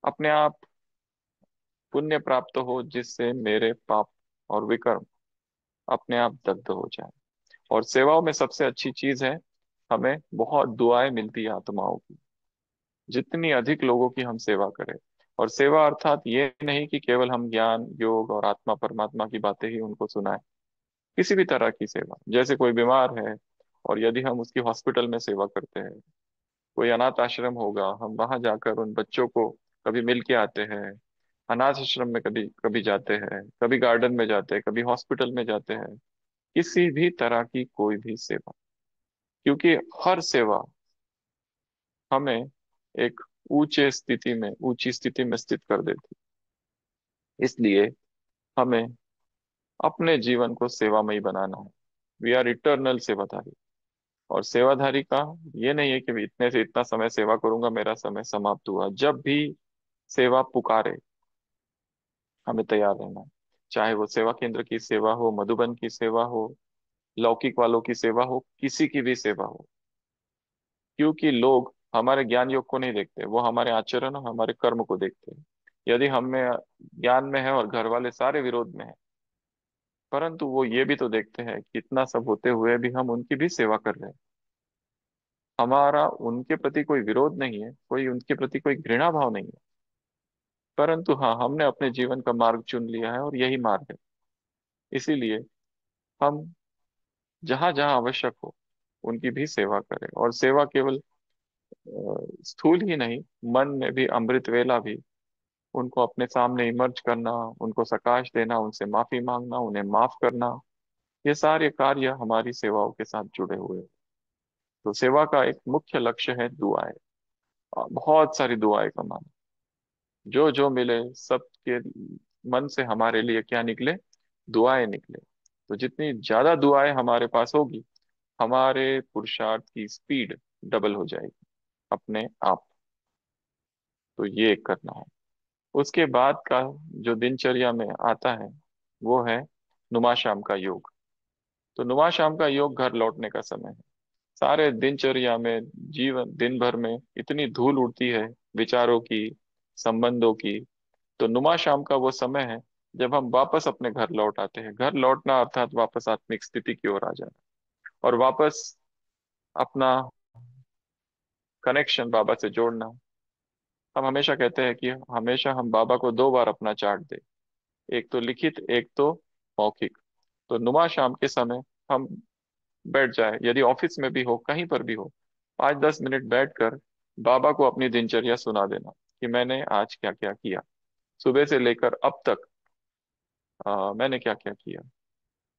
अपने आप पुण्य प्राप्त हो, जिससे मेरे पाप और विकर्म अपने आप दग्ध हो जाए। और सेवाओं में सबसे अच्छी चीज है, हमें बहुत दुआएं मिलती है आत्माओं की। जितनी अधिक लोगों की हम सेवा करें, और सेवा अर्थात ये नहीं कि केवल हम ज्ञान योग और आत्मा परमात्मा की बातें ही उनको सुनाएं। किसी भी तरह की सेवा, जैसे कोई बीमार है और यदि हम उसकी हॉस्पिटल में सेवा करते हैं, कोई अनाथ आश्रम होगा, हम वहां जाकर उन बच्चों को कभी मिल के आते हैं, अनाथ आश्रम में कभी कभी जाते हैं, कभी गार्डन में जाते हैं, कभी हॉस्पिटल में जाते हैं। किसी भी तरह की कोई भी सेवा, क्योंकि हर सेवा हमें एक ऊंची स्थिति में स्थित कर देती। इसलिए हमें अपने जीवन को सेवामयी बनाना है। वी आर इटर्नल सेवाधारी। और सेवाधारी का ये नहीं है कि मैं इतने से इतना समय सेवा करूंगा, मेरा समय समाप्त हुआ। जब भी सेवा पुकारे, हमें तैयार रहना है। चाहे वो सेवा केंद्र की सेवा हो, मधुबन की सेवा हो, लौकिक वालों की सेवा हो, किसी की भी सेवा हो। क्योंकि लोग हमारे ज्ञान योग को नहीं देखते, वो हमारे आचरण और हमारे कर्म को देखते हैं। यदि हम में ज्ञान में है और घर वाले सारे विरोध में है, परंतु वो ये भी तो देखते हैं कि इतना सब होते हुए भी हम उनकी भी सेवा कर रहे हैं। हमारा उनके प्रति कोई विरोध नहीं है, कोई उनके प्रति कोई घृणा भाव नहीं है, परंतु हाँ, हमने अपने जीवन का मार्ग चुन लिया है और यही मार्ग है। इसीलिए हम जहां जहां आवश्यक हो, उनकी भी सेवा करें। और सेवा केवल स्थूल ही नहीं, मन में भी, अमृत वेला भी उनको अपने सामने इमर्ज करना, उनको सकाश देना, उनसे माफी मांगना, उन्हें माफ करना, ये सारे कार्य हमारी सेवाओं के साथ जुड़े हुए हैं। तो सेवा का एक मुख्य लक्ष्य है दुआएं। बहुत सारी दुआएं कमाना, जो जो मिले सबके मन से हमारे लिए क्या निकले, दुआएं निकले। तो जितनी ज्यादा दुआएं हमारे पास होगी, हमारे पुरुषार्थ की स्पीड डबल हो जाएगी अपने आप। तो ये करना है। उसके बाद का जो दिनचर्या में आता है, वो है नुमा शाम का योग। तो नुमा शाम का योग घर लौटने का समय है। सारे दिनचर्या में, जीवन दिन भर में इतनी धूल उड़ती है विचारों की, संबंधों की। तो नुमा शाम का वो समय है जब हम वापस अपने घर लौट आते हैं। घर लौटना अर्थात वापस आत्मिक स्थिति की ओर आ जाना, और वापस अपना कनेक्शन बाबा से जोड़ना। हम हमेशा कहते हैं कि हमेशा हम बाबा को दो बार अपना चार्ट दे, एक तो लिखित, एक तो मौखिक। तो नुमा शाम के समय हम बैठ जाए, यदि ऑफिस में भी हो, कहीं पर भी हो, 5-10 मिनट बैठकर बाबा को अपनी दिनचर्या सुना देना कि मैंने आज क्या क्या किया, सुबह से लेकर अब तक मैंने क्या क्या किया।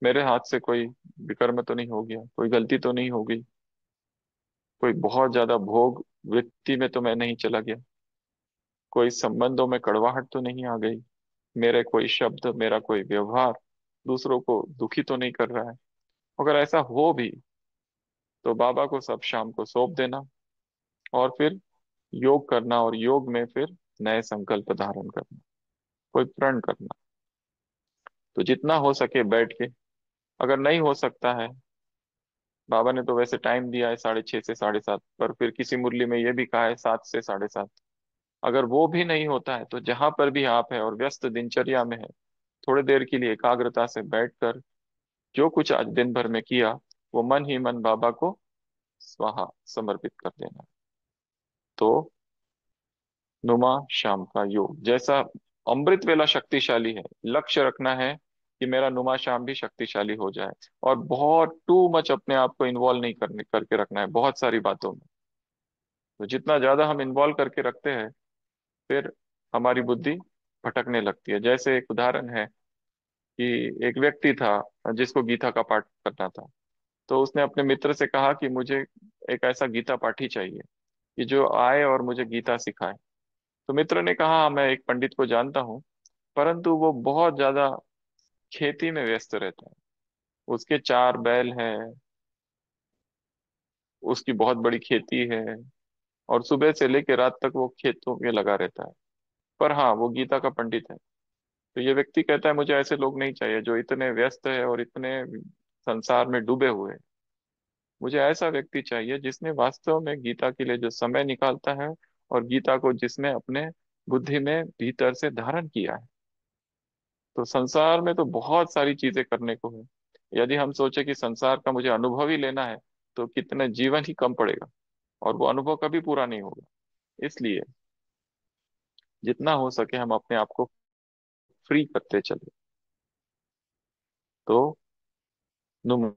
मेरे हाथ से कोई विकर्म तो नहीं हो गया, कोई गलती तो नहीं हो गई, कोई बहुत ज्यादा भोग वृत्ति में तो मैं नहीं चला गया, कोई संबंधों में कड़वाहट तो नहीं आ गई, मेरे कोई शब्द, मेरा कोई व्यवहार दूसरों को दुखी तो नहीं कर रहा है। अगर ऐसा हो भी तो बाबा को सब शाम को सौंप देना, और फिर योग करना, और योग में फिर नए संकल्प धारण करना, कोई प्रण करना। तो जितना हो सके बैठ के, अगर नहीं हो सकता है, बाबा ने तो वैसे टाइम दिया है 6:30 से 7:30, पर फिर किसी मुरली में ये भी कहा है 7 से 7:30। अगर वो भी नहीं होता है तो जहां पर भी आप है और व्यस्त दिनचर्या में है, थोड़ी देर के लिए एकाग्रता से बैठकर जो कुछ आज दिन भर में किया, वो मन ही मन बाबा को स्वाहा समर्पित कर देना। तो नुमा शाम का योग जैसा अमृत वेला शक्तिशाली है, लक्ष्य रखना है कि मेरा नुमा शाम भी शक्तिशाली हो जाए। और बहुत टू मच अपने आप को इन्वॉल्व नहीं करने करके रखना है बहुत सारी बातों में। तो जितना ज्यादा हम इन्वॉल्व करके रखते हैं, फिर हमारी बुद्धि भटकने लगती है। जैसे एक उदाहरण है कि एक व्यक्ति था जिसको गीता का पाठ करना था। तो उसने अपने मित्र से कहा कि मुझे एक ऐसा गीता पाठी चाहिए कि जो आए और मुझे गीता सिखाए। तो मित्र ने कहा, "हाँ, मैं एक पंडित को जानता हूँ, परंतु वो बहुत ज्यादा खेती में व्यस्त रहता है। उसके 4 बैल हैं, उसकी बहुत बड़ी खेती है, और सुबह से लेकर रात तक वो खेतों में लगा रहता है। पर हाँ, वो गीता का पंडित है।" तो ये व्यक्ति कहता है, मुझे ऐसे लोग नहीं चाहिए जो इतने व्यस्त है और इतने संसार में डूबे हुए हैं। मुझे ऐसा व्यक्ति चाहिए जिसने वास्तव में गीता के लिए जो समय निकालता है, और गीता को जिसने अपने बुद्धि में भीतर से धारण किया है। तो संसार में तो बहुत सारी चीजें करने को है। यदि हम सोचे कि संसार का मुझे अनुभव ही लेना है, तो कितने जीवन ही कम पड़ेगा, और वो अनुभव कभी पूरा नहीं होगा। इसलिए जितना हो सके हम अपने आप को फ्री करते चले। तो नुमा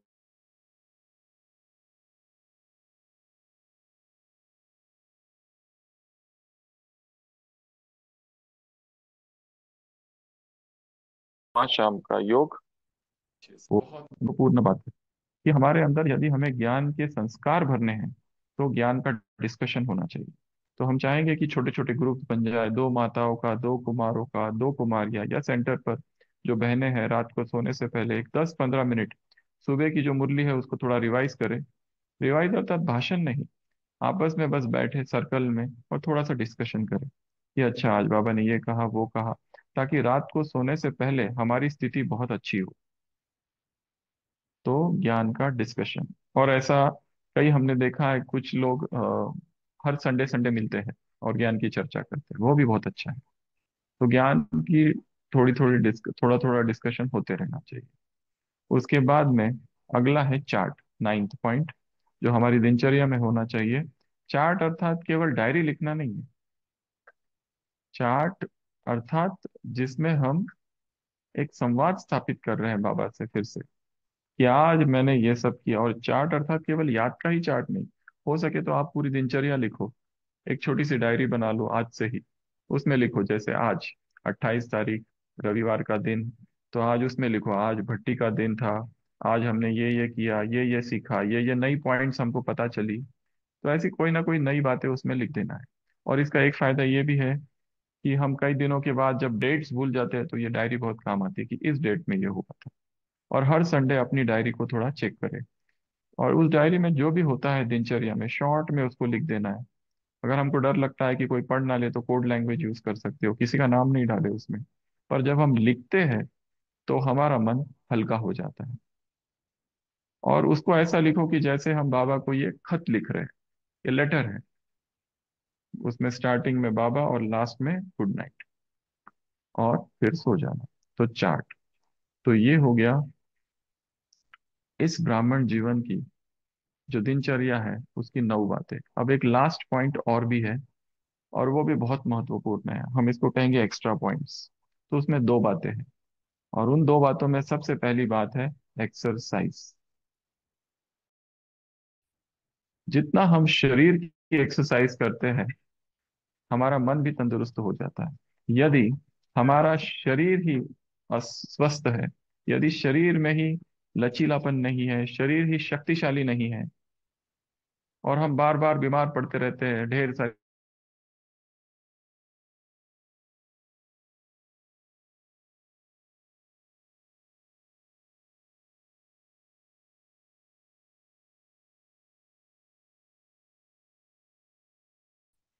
शाम का योग बहुत महत्वपूर्ण बात है कि हमारे अंदर यदि हमें ज्ञान के संस्कार भरने हैं, तो ज्ञान का डिस्कशन होना चाहिए। तो हम चाहेंगे कि छोटे छोटे ग्रुप बन जाए, 2 माताओं का, 2 कुमारों का, 2 कुमारियां, या सेंटर पर जो बहनें हैं रात को सोने से पहले एक 10-15 मिनट सुबह की जो मुरली है उसको थोड़ा रिवाइज करें। रिवाइज अर्थात भाषण नहीं, आपस में बस बैठे सर्कल में और थोड़ा सा डिस्कशन करें कि अच्छा आज बाबा ने ये कहा वो कहा, ताकि रात को सोने से पहले हमारी स्थिति बहुत अच्छी हो। तो ज्ञान का डिस्कशन। और ऐसा कई हमने देखा है, कुछ लोग हर संडे संडे मिलते हैं और ज्ञान की चर्चा करते हैं, वो भी बहुत अच्छा है। तो ज्ञान की थोड़ा थोड़ा डिस्कशन होते रहना चाहिए। उसके बाद में अगला है चार्ट, 9th पॉइंट, जो हमारी दिनचर्या में होना चाहिए। चार्ट अर्थात केवल डायरी लिखना नहीं है। चार्ट अर्थात जिसमें हम एक संवाद स्थापित कर रहे हैं बाबा से फिर से, कि आज मैंने ये सब किया। और चार्ट अर्थात केवल याद का ही चार्ट नहीं, हो सके तो आप पूरी दिनचर्या लिखो। एक छोटी सी डायरी बना लो आज से ही। उसमें लिखो, जैसे आज 28 तारीख, रविवार का दिन, तो आज उसमें लिखो आज भट्टी का दिन था, आज हमने ये किया, ये सीखा, ये नई पॉइंट्स हमको पता चली। तो ऐसी कोई ना कोई नई बातें उसमें लिख देना है। और इसका एक फायदा ये भी है कि हम कई दिनों के बाद जब डेट्स भूल जाते हैं, तो ये डायरी बहुत काम आती है कि इस डेट में ये हुआ था। और हर संडे अपनी डायरी को थोड़ा चेक करें, और उस डायरी में जो भी होता है दिनचर्या में शॉर्ट में उसको लिख देना है। अगर हमको डर लगता है कि कोई पढ़ ना ले, तो कोड लैंग्वेज यूज कर सकते हो, किसी का नाम नहीं डाले उसमें। पर जब हम लिखते हैं तो हमारा मन हल्का हो जाता है। और उसको ऐसा लिखो कि जैसे हम बाबा को ये खत लिख रहे हैं, ये लेटर है। उसमें स्टार्टिंग में बाबा और लास्ट में गुड नाइट, और फिर सो जाना। तो चार्ट। तो ये हो गया इस ब्राह्मण जीवन की जो दिनचर्या है उसकी 9 बातें। अब एक लास्ट पॉइंट और भी है, और वो भी बहुत महत्वपूर्ण है, हम इसको कहेंगे एक्स्ट्रा पॉइंट्स। तो उसमें 2 बातें हैं, और उन 2 बातों में सबसे पहली बात है एक्सरसाइज। जितना हम शरीर की एक्सरसाइज करते हैं, हमारा मन भी तंदुरुस्त हो जाता है। यदि हमारा शरीर ही अस्वस्थ है, यदि शरीर में ही लचीलापन नहीं है, शरीर ही शक्तिशाली नहीं है, और हम बार बार बीमार पड़ते रहते हैं, ढेर सारी।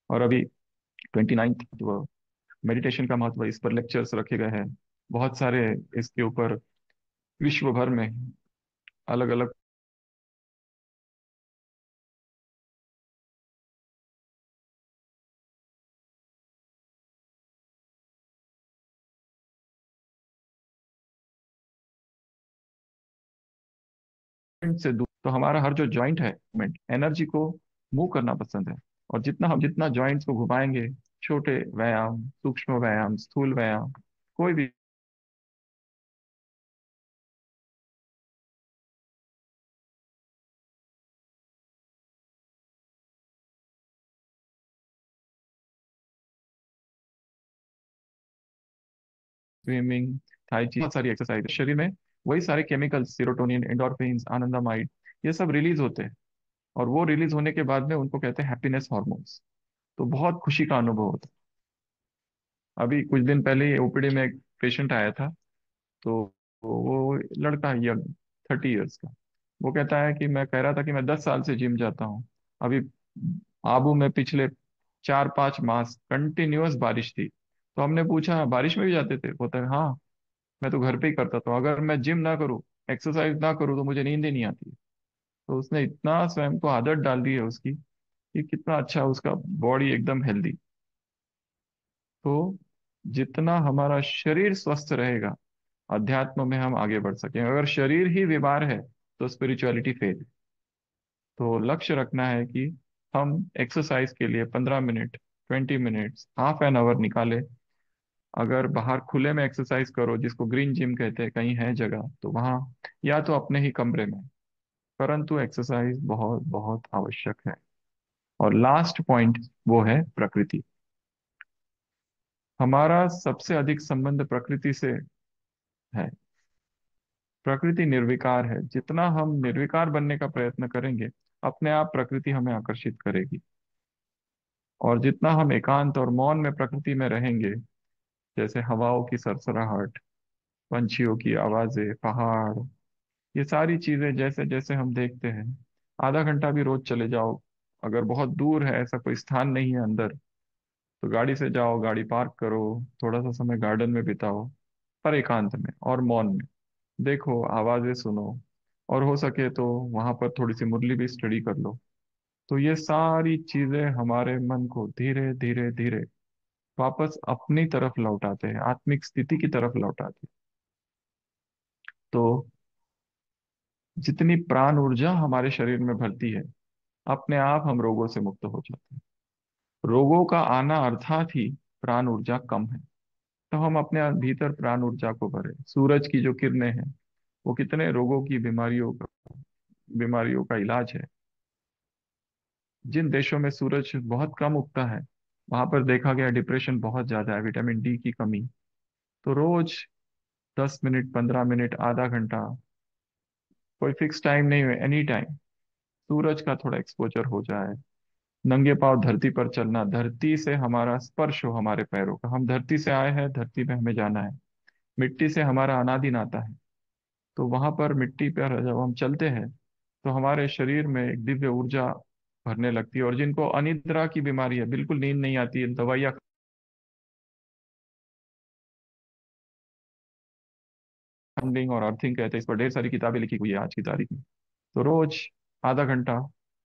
और अभी 29th जो मेडिटेशन का महत्व, इस पर लेक्चर्स रखे गए हैं बहुत सारे। इसके ऊपर विश्व भर में अलग अलग से दूर। तो हमारा हर जो जॉइंट है एनर्जी को मूव करना पसंद है। और जितना जॉइंट्स को घुमाएंगे, छोटे व्यायाम, सूक्ष्म व्यायाम, स्थूल व्यायाम, कोई भी स्विमिंग, थाई ची, बहुत सारी एक्सरसाइज शरीर में वही सारे केमिकल्स, सीरोटोनिन, एंडोर्फिन्स, आनंदामाइड, ये सब रिलीज होते हैं। और वो रिलीज होने के बाद में उनको कहते हैं हैप्पीनेस हॉर्मोन्स। तो बहुत खुशी का अनुभव होता है। अभी कुछ दिन पहले ही ओपीडी में एक पेशेंट आया था। तो वो लड़का है यंग, 30 ईयर्स का। वो कहता है कि मैं कह रहा था कि मैं 10 साल से जिम जाता हूँ। अभी आबू में पिछले 4-5 मास कंटिन्यूअस बारिश थी। तो हमने पूछा बारिश में भी जाते थे? बोलता है हाँ, मैं तो घर पे ही करता था, अगर मैं जिम ना करूँ, एक्सरसाइज ना करूँ, तो मुझे नींद ही नहीं आती। तो उसने इतना स्वयं को आदत डाल दी है उसकी, कि कितना अच्छा उसका बॉडी एकदम हेल्दी। तो जितना हमारा शरीर स्वस्थ रहेगा, अध्यात्म में हम आगे बढ़ सकेंगे। अगर शरीर ही बीमार है तो स्पिरिचुअलिटी फेल। तो लक्ष्य रखना है कि हम एक्सरसाइज के लिए 15 minute, 20 minutes, half an hour निकालें। अगर बाहर खुले में एक्सरसाइज करो, जिसको ग्रीन जिम कहते हैं, कहीं है जगह तो वहाँ, या तो अपने ही कमरे में, परंतु एक्सरसाइज बहुत बहुत आवश्यक है। और लास्ट पॉइंट वो है प्रकृति। हमारा सबसे अधिक संबंध प्रकृति से है। प्रकृति निर्विकार है। जितना हम निर्विकार बनने का प्रयत्न करेंगे, अपने आप प्रकृति हमें आकर्षित करेगी। और जितना हम एकांत और मौन में प्रकृति में रहेंगे, जैसे हवाओं की सरसराहट, पंछियों की आवाजें, पहाड़, ये सारी चीजें जैसे जैसे हम देखते हैं, आधा घंटा भी रोज चले जाओ। अगर बहुत दूर है, ऐसा कोई स्थान नहीं है अंदर, तो गाड़ी से जाओ, गाड़ी पार्क करो, थोड़ा सा समय गार्डन में बिताओ, पर एकांत में और मौन में। देखो, आवाजें सुनो, और हो सके तो वहां पर थोड़ी सी मुरली भी स्टडी कर लो। तो ये सारी चीजें हमारे मन को धीरे धीरे धीरे वापस अपनी तरफ लौटाते हैं, आत्मिक स्थिति की तरफ लौटाते हैं। तो जितनी प्राण ऊर्जा हमारे शरीर में भरती है, अपने आप हम रोगों से मुक्त हो जाते हैं। रोगों का आना अर्थात ही प्राण ऊर्जा कम है। तो हम अपने भीतर प्राण ऊर्जा को भरें। सूरज की जो किरणें हैं, वो कितने रोगों की बीमारियों का इलाज है। जिन देशों में सूरज बहुत कम उगता है, वहां पर देखा गया डिप्रेशन बहुत ज्यादा है, विटामिन डी की कमी। तो रोज 10 मिनट, 15 मिनट, आधा घंटा, कोई फिक्स टाइम नहीं है, एनी टाइम सूरज का थोड़ा एक्सपोजर हो जाए। नंगे पांव धरती पर चलना, धरती से हमारा स्पर्श हो, हमारे पैरों का। हम धरती से आए हैं, धरती में हमें जाना है। मिट्टी से हमारा अनादि नाता है। तो वहां पर मिट्टी पर जब हम चलते हैं, तो हमारे शरीर में एक दिव्य ऊर्जा भरने लगती है। और जिनको अनिद्रा की बीमारी है, बिल्कुल नींद नहीं आती है, दवाइयाँ, फंडिंग और अर्थिंग कहते हैं, इस पर ढेर सारी किताबें लिखी हुई है आज की तारीख में। तो रोज आधा घंटा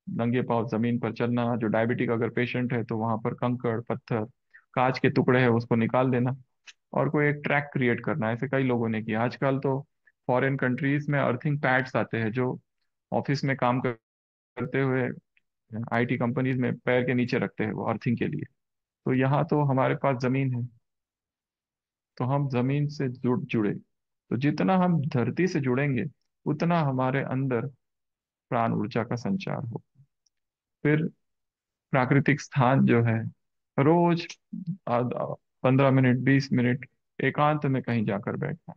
नंगे पांव जमीन पर चलना। जो डायबिटिक अगर पेशेंट है, तो वहां पर कंकड़ पत्थर, कांच के टुकड़े हैं, उसको निकाल देना, और कोई एक ट्रैक क्रिएट करना। ऐसे कई लोगों ने किया। आजकल तो फॉरेन कंट्रीज में अर्थिंग पैड्स आते हैं, जो ऑफिस में काम करते हुए आईटी कंपनीज में पैर के नीचे रखते हैं, वो अर्थिंग के लिए। तो यहाँ तो हमारे पास जमीन है, तो हम जमीन से जुड़े। तो जितना हम धरती से जुड़ेंगे, उतना हमारे अंदर प्राण ऊर्जा का संचार हो। फिर प्राकृतिक स्थान जो है, रोज 15 मिनट, 20 मिनट एकांत में कहीं जाकर बैठना।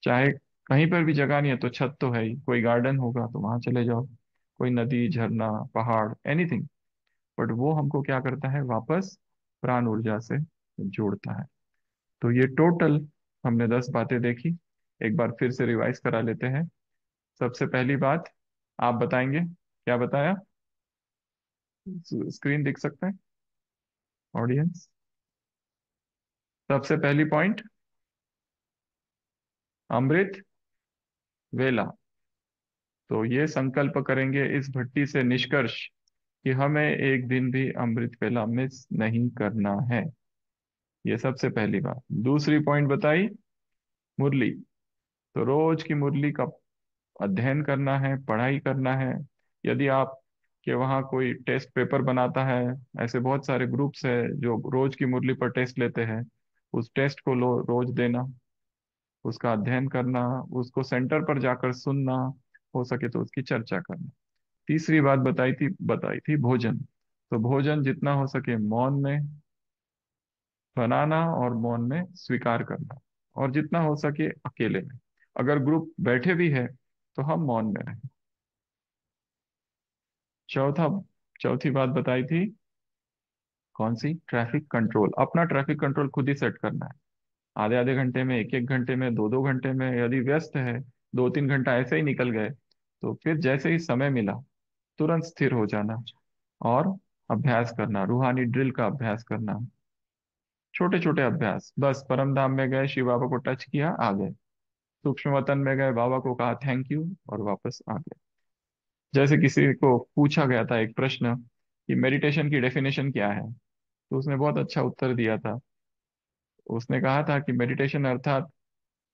चाहे कहीं पर भी जगह नहीं है तो छत तो है ही, कोई गार्डन होगा तो वहां चले जाओ, कोई नदी, झरना, पहाड़, एनीथिंग, बट वो हमको क्या करता है, वापस प्राण ऊर्जा से जोड़ता है। तो ये टोटल हमने 10 बातें देखी। एक बार फिर से रिवाइज करा लेते हैं। सबसे पहली बात, आप बताएंगे क्या बताया? स्क्रीन दिख सकता है ऑडियंस? सबसे पहली पॉइंट, अमृत वेला। तो ये संकल्प करेंगे इस भट्टी से निष्कर्ष कि हमें एक दिन भी अमृत वेला मिस नहीं करना है। ये सबसे पहली बात। दूसरी पॉइंट बताई, मुरली। तो रोज की मुरली का अध्ययन करना है, पढ़ाई करना है। यदि आप के वहाँ कोई टेस्ट पेपर बनाता है, ऐसे बहुत सारे ग्रुप्स है जो रोज की मुरली पर टेस्ट लेते हैं, उस टेस्ट को रोज देना, उसका अध्ययन करना, उसको सेंटर पर जाकर सुनना, हो सके तो उसकी चर्चा करना। तीसरी बात बताई थी भोजन। तो भोजन जितना हो सके मौन में बनाना और मौन में स्वीकार करना, और जितना हो सके अकेले में। अगर ग्रुप बैठे भी है तो हम मौन में रहें। चौथा चौथी बात बताई थी कौन सी? Traffic control. अपना ट्रैफिक कंट्रोल खुद ही सेट करना है। आधे आधे घंटे में, एक एक घंटे में, दो दो घंटे में, यदि व्यस्त है 2-3 घंटा ऐसे ही निकल गए, तो फिर जैसे ही समय मिला तुरंत स्थिर हो जाना और अभ्यास करना, रूहानी ड्रिल का अभ्यास करना। छोटे छोटे अभ्यास, बस परम धाम में गए, शिव बाबा को टच किया, आ गए। सूक्ष्म वतन में गए, बाबा को कहा थैंक यू और वापस आ गए। जैसे किसी को पूछा गया था एक प्रश्न कि मेडिटेशन की डेफिनेशन क्या है, तो उसने बहुत अच्छा उत्तर दिया था। उसने कहा था कि मेडिटेशन अर्थात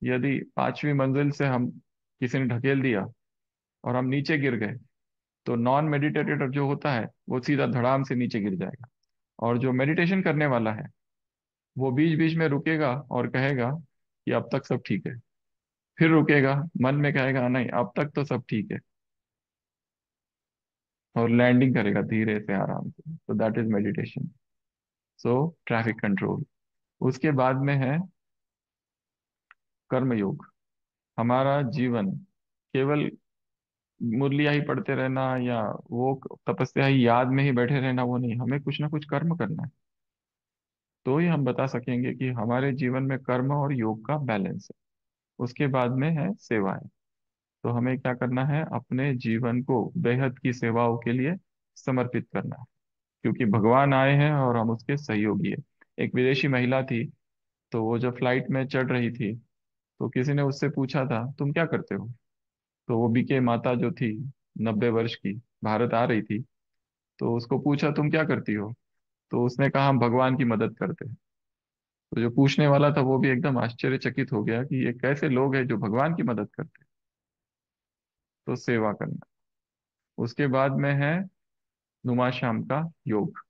यदि 5वीं मंजिल से हम किसी ने ढकेल दिया और हम नीचे गिर गए, तो नॉन मेडिटेटर जो होता है वो सीधा धड़ाम से नीचे गिर जाएगा। और जो मेडिटेशन करने वाला है वो बीच बीच में रुकेगा और कहेगा कि अब तक सब ठीक है। फिर रुकेगा, मन में कहेगा नहीं अब तक तो सब ठीक है, और लैंडिंग करेगा धीरे से, आराम से। तो that is meditation. So traffic control. उसके बाद में है कर्मयोग। हमारा जीवन केवल मुरलियां ही पढ़ते रहना या वो तपस्या ही याद में ही बैठे रहना वो नहीं, हमें कुछ ना कुछ कर्म करना है। तो ही हम बता सकेंगे कि हमारे जीवन में कर्म और योग का बैलेंस है। उसके बाद में है सेवाएं। तो हमें क्या करना है, अपने जीवन को बेहद की सेवाओं के लिए समर्पित करना है, क्योंकि भगवान आए हैं और हम उसके सहयोगी है। एक विदेशी महिला थी, तो वो जब फ्लाइट में चढ़ रही थी तो किसी ने उससे पूछा था तुम क्या करते हो? तो वो बीके माता जो थी, 90 वर्ष की, भारत आ रही थी, तो उसको पूछा तुम क्या करती हो? तो उसने कहा हम भगवान की मदद करते हैं। तो जो पूछने वाला था वो भी एकदम आश्चर्यचकित हो गया कि ये कैसे लोग हैं जो भगवान की मदद करते हैं। तो सेवा करना। उसके बाद में है नुमा शाम का योग।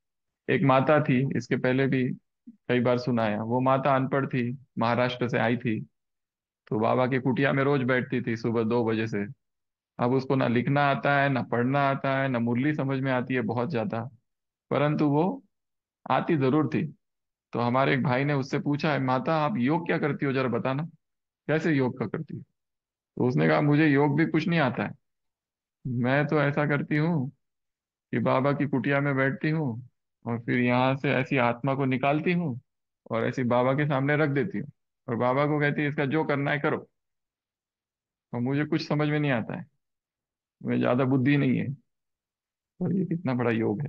एक माता थी, इसके पहले भी कई बार सुनाया, वो माता अनपढ़ थी, महाराष्ट्र से आई थी। तो बाबा की कुटिया में रोज बैठती थी सुबह 2 बजे से। अब उसको ना लिखना आता है, ना पढ़ना आता है, ना मुरली समझ में आती है बहुत ज्यादा, परंतु वो आती जरूर थी। तो हमारे एक भाई ने उससे पूछा, माता आप योग क्या करती हो, जरा बताना कैसे योग का करती हो? तो उसने कहा मुझे योग भी कुछ नहीं आता है। मैं तो ऐसा करती हूँ कि बाबा की कुटिया में बैठती हूँ और फिर यहाँ से ऐसी आत्मा को निकालती हूँ और ऐसी बाबा के सामने रख देती हूँ, और बाबा को कहती है इसका जो करना है करो। और मुझे कुछ समझ में नहीं आता है, मुझे ज्यादा बुद्धि नहीं है। और ये कितना बड़ा योग है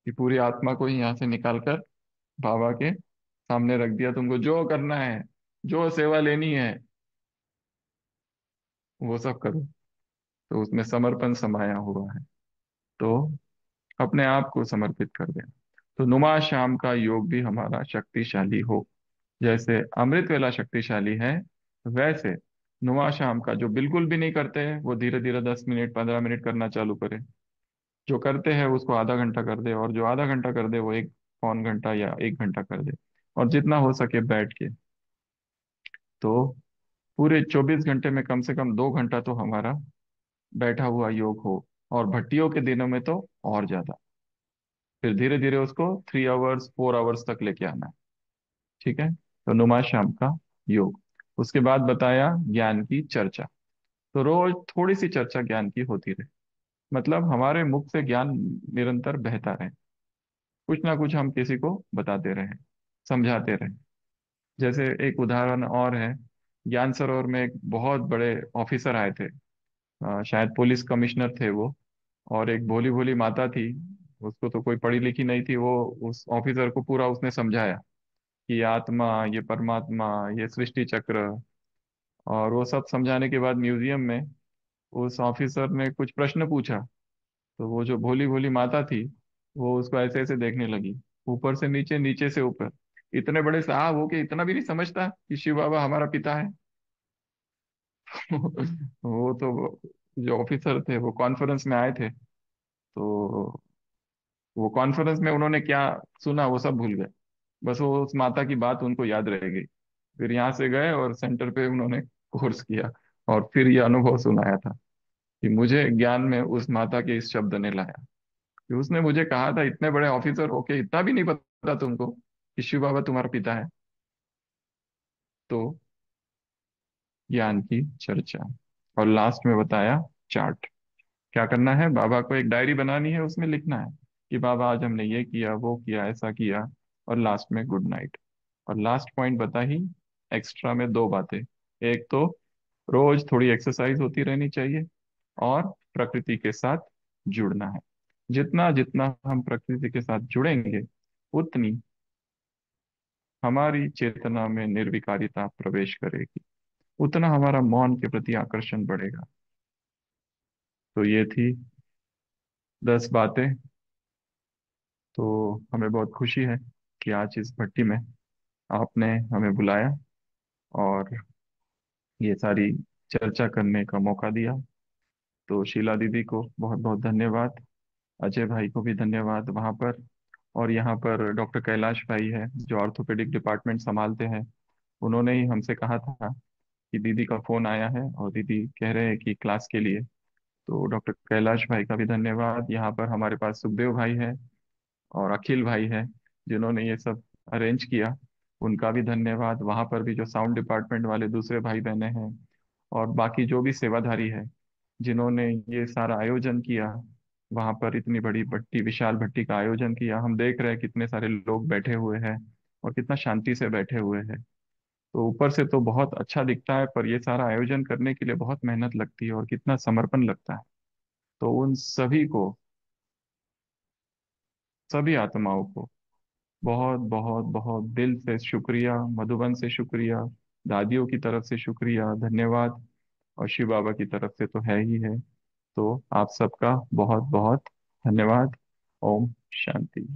कि पूरी आत्मा को ही यहाँ से निकाल कर बाबा के सामने रख दिया, तुमको जो करना है, जो सेवा लेनी है वो सब करो। तो उसमें समर्पण समाया हुआ है। तो अपने आप को समर्पित कर देना। तो नुमा शाम का योग भी हमारा शक्तिशाली हो। जैसे अमृत वेला शक्तिशाली है, वैसे नुमा शाम का जो बिल्कुल भी नहीं करते हैं वो धीरे धीरे 10 मिनट 15 मिनट करना चालू करे। जो करते हैं उसको आधा घंटा कर दे, और जो आधा घंटा कर दे वो एक पौन घंटा या 1 घंटा कर दे। और जितना हो सके बैठ के। तो पूरे 24 घंटे में कम से कम 2 घंटा तो हमारा बैठा हुआ योग हो, और भट्टियों के दिनों में तो और ज्यादा। फिर धीरे धीरे उसको 3 आवर्स 4 आवर्स तक लेके आना है। ठीक है? तो नुमा शाम का योग। उसके बाद बताया ज्ञान की चर्चा। तो रोज थोड़ी सी चर्चा ज्ञान की होती रहे। मतलब हमारे मुख से ज्ञान निरंतर बहता रहे, कुछ ना कुछ हम किसी को बताते रहे, समझाते रहे। जैसे एक उदाहरण और है, ज्ञान सरोवर में एक बहुत बड़े ऑफिसर आए थे, शायद पुलिस कमिश्नर थे वो। और एक भोली भोली माता थी, उसको तो कोई पढ़ी लिखी नहीं थी। वो उस ऑफिसर को पूरा उसने समझाया कि ये आत्मा, ये परमात्मा, ये सृष्टि चक्र। और वो सब समझाने के बाद म्यूजियम में उस ऑफिसर ने कुछ प्रश्न पूछा। तो वो जो भोली भोली माता थी, वो उसको ऐसे ऐसे देखने लगी, ऊपर से नीचे, नीचे से ऊपर। इतने बड़े साहब हो के इतना भी नहीं समझता कि शिव बाबा हमारा पिता है। वो तो, जो ऑफिसर थे वो कॉन्फ्रेंस में आए थे, तो वो कॉन्फ्रेंस में उन्होंने क्या सुना वो सब भूल गए। बस वो उस माता की बात उनको याद रह गई। फिर यहाँ से गए और सेंटर पे उन्होंने कोर्स किया, और फिर ये अनुभव सुनाया था कि मुझे ज्ञान में उस माता के इस शब्द ने लाया, कि उसने मुझे कहा था इतने बड़े ऑफिसर होके इतना भी नहीं पता तुमको कि शिव बाबा तुम्हारा पिता है। तो ज्ञान की चर्चा। और लास्ट में बताया चार्ट। क्या करना है, बाबा को एक डायरी बनानी है, उसमें लिखना है कि बाबा आज हमने ये किया, वो किया, ऐसा किया। और लास्ट में गुड नाइट। और लास्ट पॉइंट बता ही, एक्स्ट्रा में दो बातें। एक तो रोज थोड़ी एक्सरसाइज होती रहनी चाहिए, और प्रकृति के साथ जुड़ना है। जितना जितना हम प्रकृति के साथ जुड़ेंगे, उतनी हमारी चेतना में निर्विकारिता प्रवेश करेगी, उतना हमारा मौन के प्रति आकर्षण बढ़ेगा। तो ये थी 10 बातें। तो हमें बहुत खुशी है कि आज इस भट्टी में आपने हमें बुलाया, और ये सारी चर्चा करने का मौका दिया। तो शीला दीदी को बहुत बहुत धन्यवाद, अजय भाई को भी धन्यवाद वहाँ पर। और यहाँ पर डॉक्टर कैलाश भाई है जो ऑर्थोपेडिक डिपार्टमेंट संभालते हैं। उन्होंने ही हमसे कहा था कि दीदी का फोन आया है और दीदी कह रहे हैं कि क्लास के लिए। तो डॉक्टर कैलाश भाई का भी धन्यवाद। यहाँ पर हमारे पास सुखदेव भाई है और अखिल भाई है, जिन्होंने ये सब अरेंज किया। उनका भी धन्यवाद। वहाँ पर भी जो साउंड डिपार्टमेंट वाले दूसरे भाई बहने हैं, और बाकी जो भी सेवाधारी है जिन्होंने ये सारा आयोजन किया। वहाँ पर इतनी बड़ी भट्टी, विशाल भट्टी का आयोजन किया। हम देख रहे हैं कितने सारे लोग बैठे हुए हैं, और कितना शांति से बैठे हुए हैं। तो ऊपर से तो बहुत अच्छा दिखता है, पर ये सारा आयोजन करने के लिए बहुत मेहनत लगती है और कितना समर्पण लगता है। तो उन सभी को, सभी आत्माओं को बहुत बहुत बहुत दिल से शुक्रिया, मधुबन से शुक्रिया, दादियों की तरफ से शुक्रिया, धन्यवाद। और शिव बाबा की तरफ से तो है ही है। तो आप सबका बहुत बहुत धन्यवाद। ओम शांति।